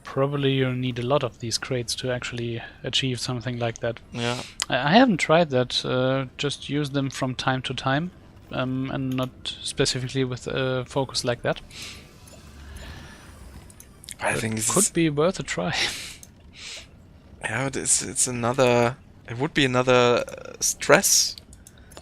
Probably you need a lot of these crates to actually achieve something like that. Yeah. I haven't tried that. Just use them from time to time, and not specifically with a focus like that. I think this Could be worth a try. Yeah, it's another. It would be another stress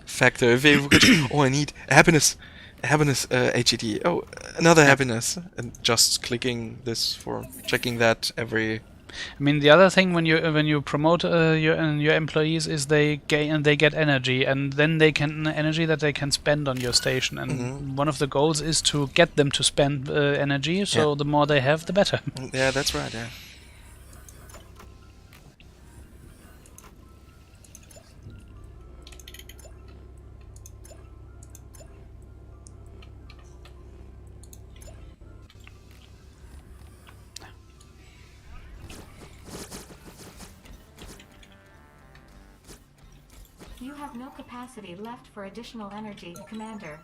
factor if you could. Oh, I need happiness. Happiness HED. Oh, another happiness. And just clicking this for checking that every. I mean, the other thing when you promote your employees is they get energy, and then they can energy that they can spend on your station. And one of the goals is to get them to spend energy. So the more they have, the better. Yeah, that's right. Yeah. You have no capacity left for additional energy, Commander.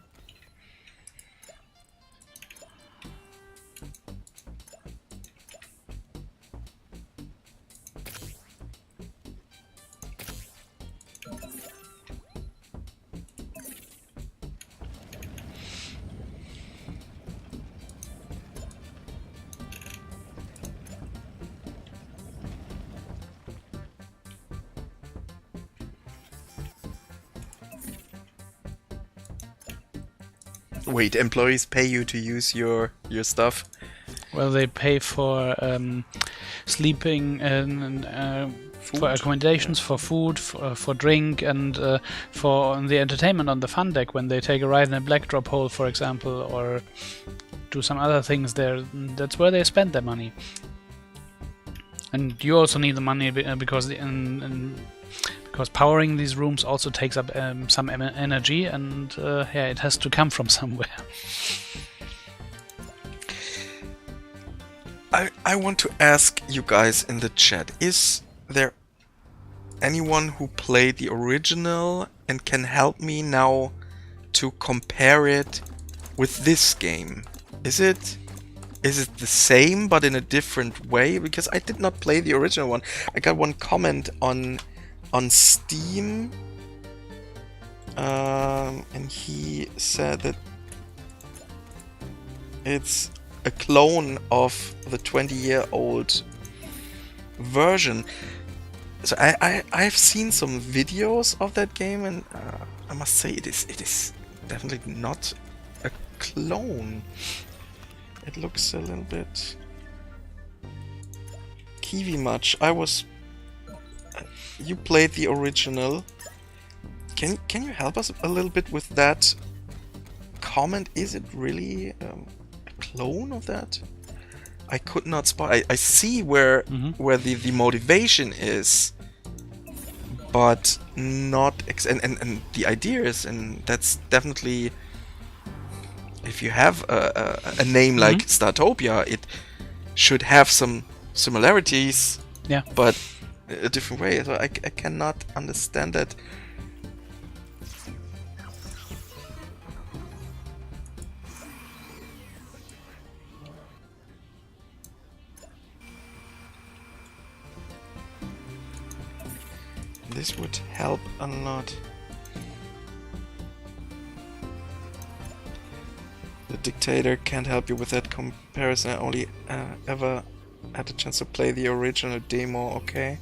Wait, employees pay you to use your stuff? Well, they pay for sleeping and for accommodations, for food, for drink, and for the entertainment on the fun deck when they take a ride in a black drop hole, for example, or do some other things there. That's where they spend their money. And you also need the money because because powering these rooms also takes up some energy, and yeah, it has to come from somewhere. I want to ask you guys in the chat, is there anyone who played the original and can help me now to compare it with this game? Is it the same but in a different way? Because I did not play the original one. I got one comment on Steam, and he said that it's a clone of the 20-year-old version. So I've seen some videos of that game, and I must say it is definitely not a clone. It looks a little bit Kiwi much. You played the original. Can you help us a little bit with that comment? Is it really a clone of that? I could not spot. I see where the motivation is, but not and the idea is, and that's definitely, if you have a name like Startopia, it should have some similarities, but a different way. So I cannot understand that. This would help a lot. The dictator can't help you with that comparison. I only ever had a chance to play the original demo. Okay.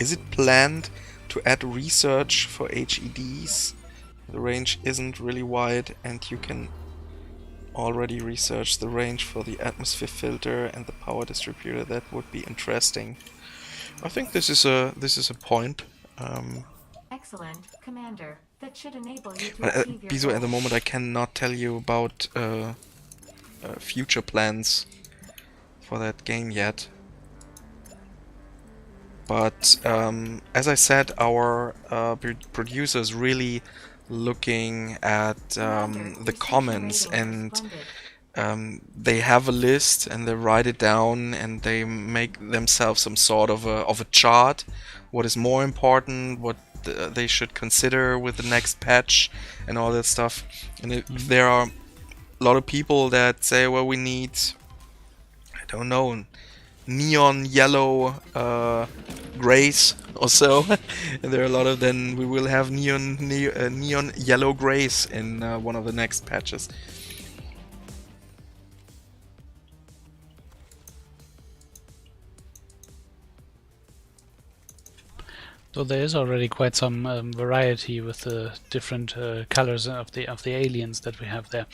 Is it planned to add research for HEDs? The range isn't really wide, and you can already research the range for the atmosphere filter and the power distributor. That would be interesting. I think this is a point. Excellent, Commander. That should enable you to achieve your Bizo, at the goals. moment I cannot tell you about future plans for that game yet. But as I said, our producer is really looking at the comments, and they have a list and they write it down and they make themselves some sort of a chart. What is more important? What they should consider with the next patch and all that stuff. And if there are a lot of people that say, well, we need, I don't know, neon yellow grays or so, and there are a lot of, then we will have neon yellow grays in one of the next patches. So there is already quite some variety with the different colors of the aliens that we have there.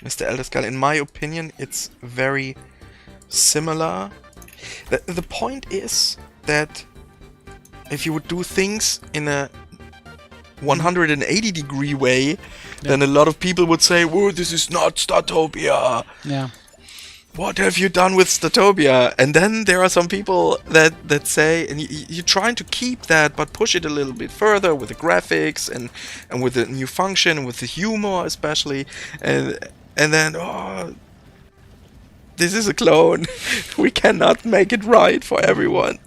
Mr. Elder Skull, in my opinion, it's very similar. The point is that if you would do things in a 180-degree way, then a lot of people would say, "Whoa, this is not Startopia. Yeah. What have you done with Startopia?" And then there are some people that say, and you're trying to keep that, but push it a little bit further with the graphics and with the new function, with the humor especially, and then, oh, this is a clone. We cannot make it right for everyone.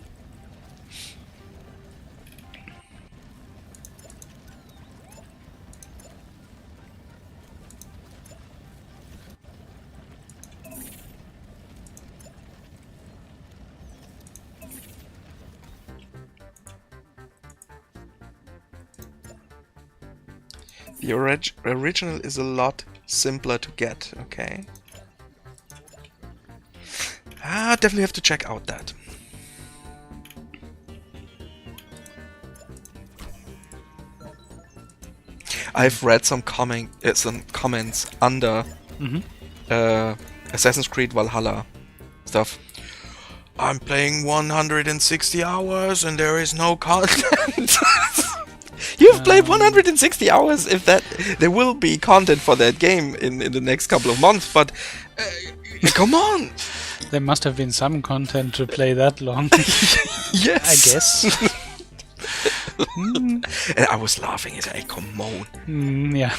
The original is a lot simpler to get, okay? Definitely have to check out that. I've read some comments under Assassin's Creed Valhalla stuff. I'm playing 160 hours and there is no content. You've played 160 hours. If that, there will be content for that game in the next couple of months. But come on, There must have been some content to play that long. yes, I guess. And I was laughing at, "Hey, come on, Yeah.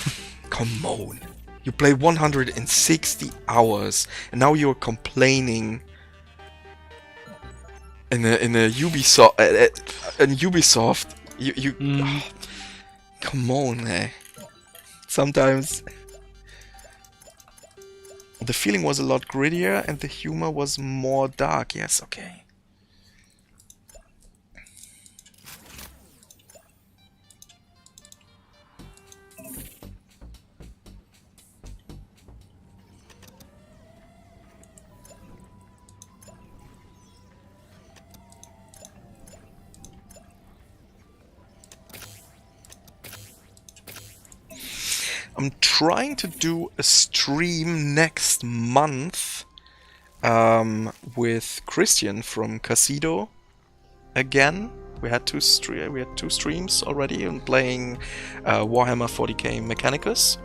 come on! You played 160 hours, and now you're complaining." In a Ubisoft, you oh, come on, eh? Sometimes the feeling was a lot grittier and the humor was more dark. Yes, okay. I'm trying to do a stream next month with Christian from Casido again. We had two streams already and playing Warhammer 40k Mechanicus.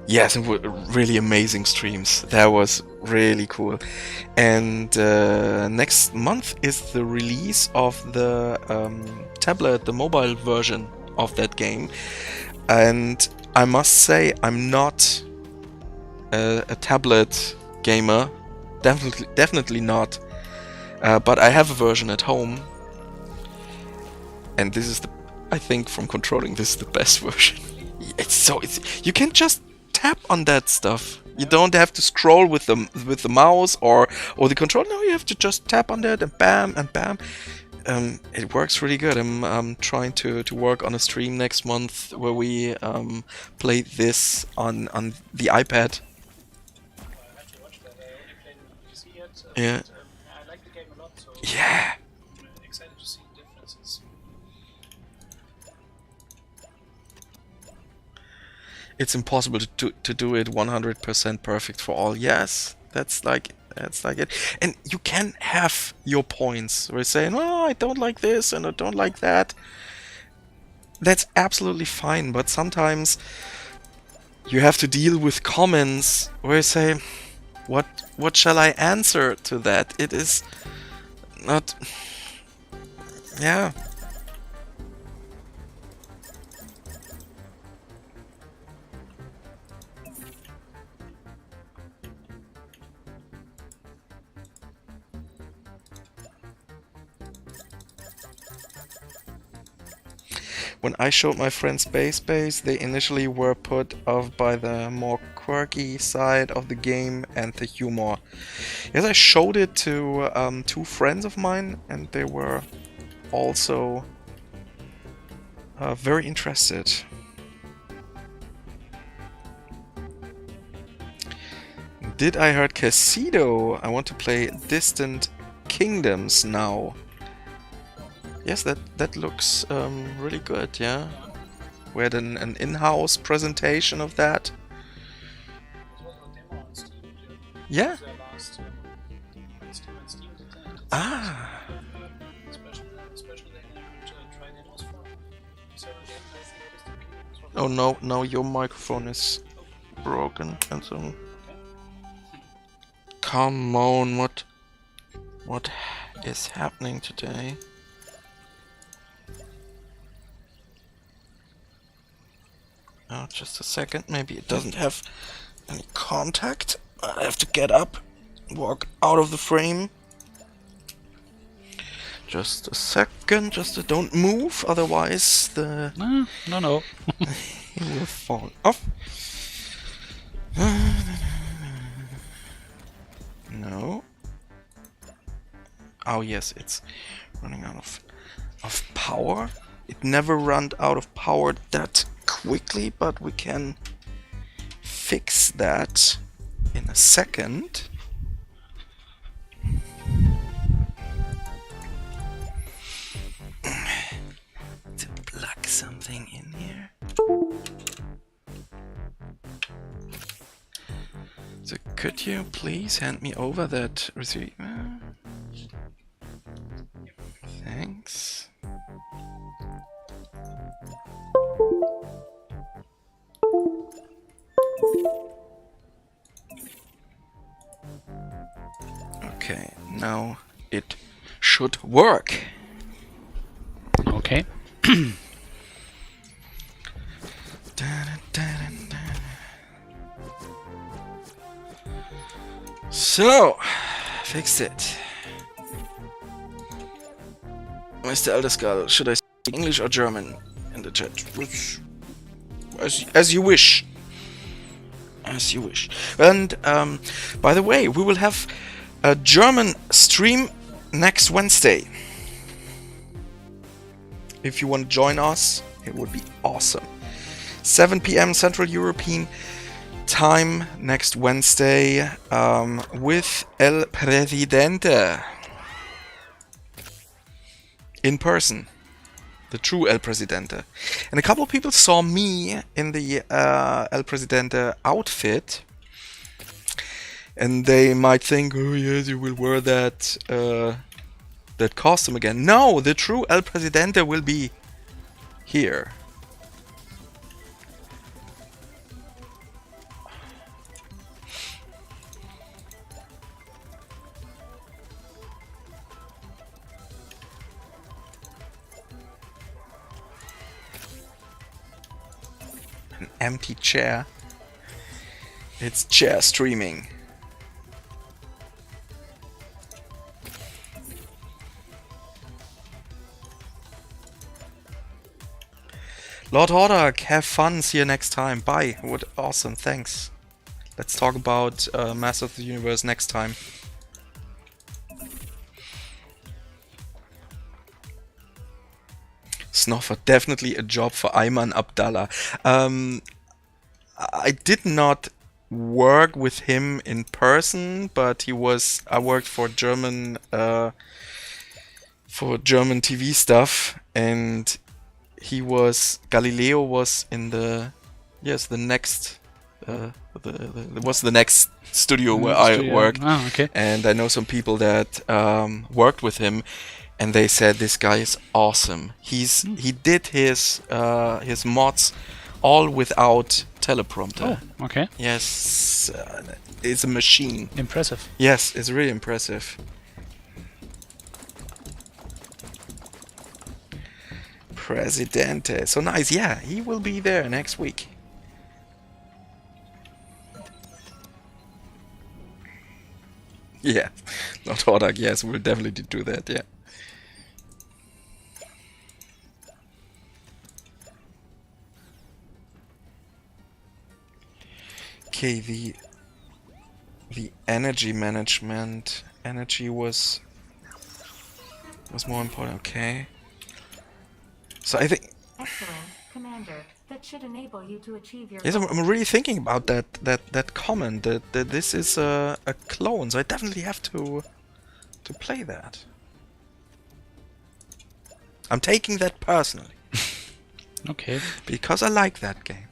Yes, and really amazing streams. That was really cool. And next month is the release of the tablet, the mobile version of that game. And I must say, I'm not a tablet gamer. Definitely not. But I have a version at home. And this is I think from controlling, this is the best version. You can just tap on that stuff. You don't have to scroll with the mouse or the controller. No, you have to just tap on that and bam and bam. It works really good. I'm trying to work on a stream next month where we play this on the iPad. I have to watch that. I only played it on PC yet. Yeah. I like the game a lot, so Yeah. I'm excited to see differences. It's impossible to do it 100% perfect for all. Yes, that's like it. And you can have your points where you're saying, "Oh, I don't like this and I don't like that." That's absolutely fine, but sometimes you have to deal with comments where you say, "What shall I answer to that?" It is not. Yeah. When I showed my friends Spacebase, they initially were put off by the more quirky side of the game and the humor. Yes, I showed it to two friends of mine, and they were also very interested. Did I heard Casino? I want to play Distant Kingdoms now. Yes, that looks really good, yeah. We had an in-house presentation of that. Yeah. Ah. Oh no, now your microphone is broken and so. Come on, what is happening today? Oh, just a second, maybe it doesn't have any contact. I have to get up, walk out of the frame. Just a second, don't move, otherwise the... No. It will fall off. No. Oh yes, it's running out of power. It never runs out of power that quickly, but we can fix that in a second. To plug something in here. So could you please hand me over that receiver? Thanks. Okay, now it should work. Okay. So, fixed it. Mr. Elder Skull, should I speak English or German in the chat? Which, as you wish. As you wish. And, by the way, we will have a German stream next Wednesday. If you want to join us, it would be awesome. 7 p.m. Central European time next Wednesday with El Presidente. In person. The true El Presidente. And a couple of people saw me in the El Presidente outfit. And they might think, oh yes, you will wear that that costume again. No, the true El Presidente will be here. An empty chair. It's chair streaming. Lord Hordak, have fun, see you next time. Bye. What awesome, thanks. Let's talk about Master of the Universe next time. Snoffer, definitely a job for Ayman Abdallah. I did not work with him in person, but he was. I worked for German TV stuff, and he was. Galileo was in the next. Was the next studio where I worked. Oh, okay. And I know some people that worked with him. And they said this guy is awesome. He did his mods all without teleprompter. Oh, okay. Yes, it's a machine. Impressive. Yes, it's really impressive. Presidente. So nice. Yeah, he will be there next week. Yeah, not Hordak. Yes, we'll definitely do that. Yeah. Okay, the energy management. Energy was more important. Okay. So I think Excellent, Commander. That should enable you to achieve your Yes, goal. I'm really thinking about that comment, that this is a clone, so I definitely have to play that. I'm taking that personally, Okay. because I like that game.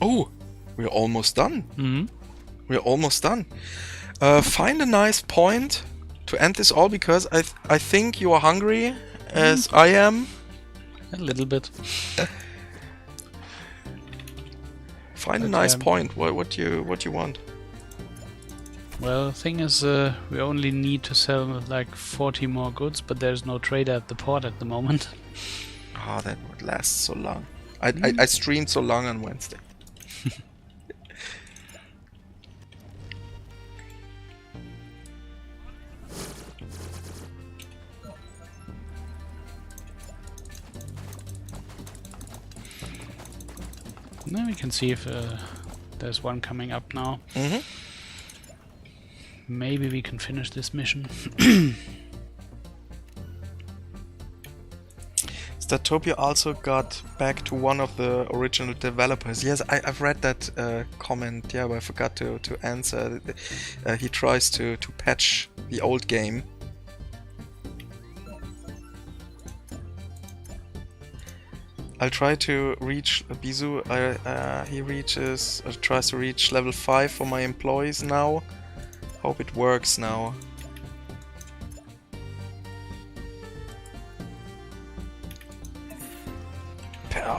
Oh, we're almost done. Mm-hmm. We're almost done. Find a nice point to end this all, because I think you are hungry, as I am. A little bit. Find a But, nice point. What you want? Well, thing is, we only need to sell like 40 more goods, but there's no trader at the port at the moment. Ah, that would last so long. I streamed so long on Wednesday. Now we can see if there's one coming up now. Mm-hmm. Maybe we can finish this mission. Startopia also got back to one of the original developers. Yes, I've read that comment, yeah, but I forgot to answer. He tries to patch the old game. I'll try to reach Bizu. He tries to reach level 5 for my employees now. Hope it works now.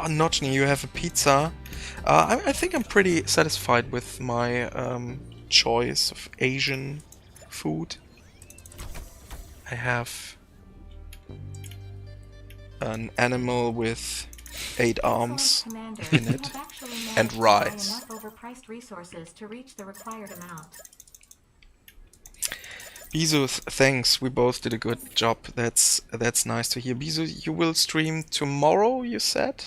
Notchny, you have a pizza. I think I'm pretty satisfied with my choice of Asian food. I have an animal with 8 arms Commander, in you it, have actually and managed to buy rice. enough overpriced resources to reach the required amount. Bizu, thanks. We both did a good job. That's nice to hear. Bizu, you will stream tomorrow, you said?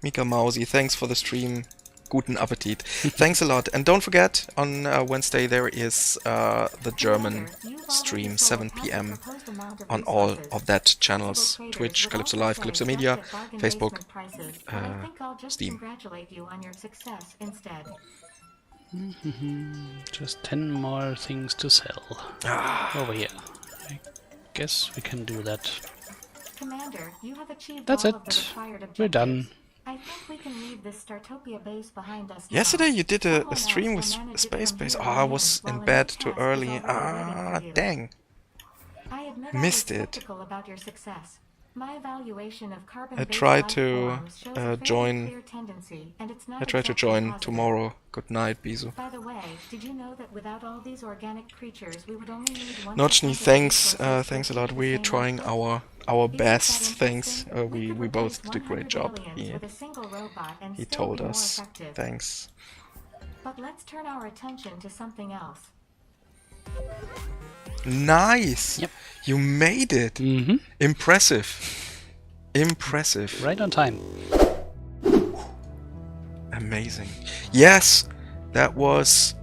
Mika Mausi, thanks for the stream. Guten Appetit. Thanks a lot. And don't forget, on Wednesday there is the German stream, 7 p.m. on all of that channels. Twitch, Calypso Live, Calypso Media, Facebook, Steam. Congratulate you on your success instead. Just 10 more things to sell. Over here. I guess we can do that. Commander, you have achieved That's all of the it. required objectives. We're done. I think we can leave this Startopia base behind us now. Yesterday you did Someone a else stream will with manage it from Spacebase. here Oh, I on was while in a bed new too task is early. already ready for you. Dang. I admit Missed I was it. skeptical about your success. My evaluation of I carbon-based tried life to forms shows a fairly join. clear tendency, and it's not I try to exactly join positive. tomorrow. Good night, Bizu. By the way, did you know that without all these organic creatures, we would only need 1% Notchny, of thanks. resources Thanks a to lot. keep We're the same trying output? our Isn't best. that Thanks. interesting? We could both replace did a great 100 job. aliens with a single robot and He still told be more us. effective. Thanks. But let's turn our attention to something else. Nice. Yep. You made it. Mm-hmm. Impressive. Impressive. Right on time. Amazing. Yes, that was.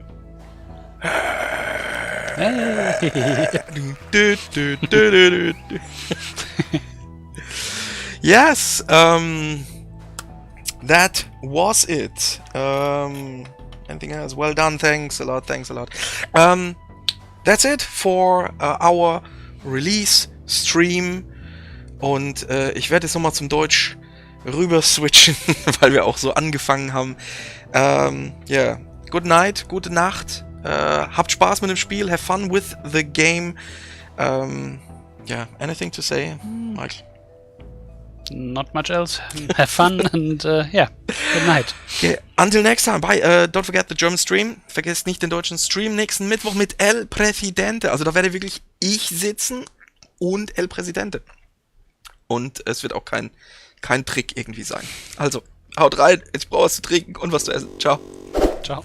Yes, that was it. Anything else? Well done, thanks a lot, thanks a lot. That's it for our Release Stream. Und ich werde jetzt nochmal zum Deutsch rüber switchen, weil wir auch so angefangen haben. Yeah, good night, gute Nacht. Habt Spaß mit dem Spiel, have fun with the game. Yeah, anything to say, Michael? Not much else. Have fun and yeah, good night. Okay, until next time. Bye. Don't forget the German stream. Vergesst nicht den deutschen Stream nächsten Mittwoch mit El Presidente. Also da werde wirklich ich sitzen und El Presidente. Und es wird auch kein Trick irgendwie sein. Also, haut rein, jetzt brauchst du trinken und was zu essen. Ciao. Ciao.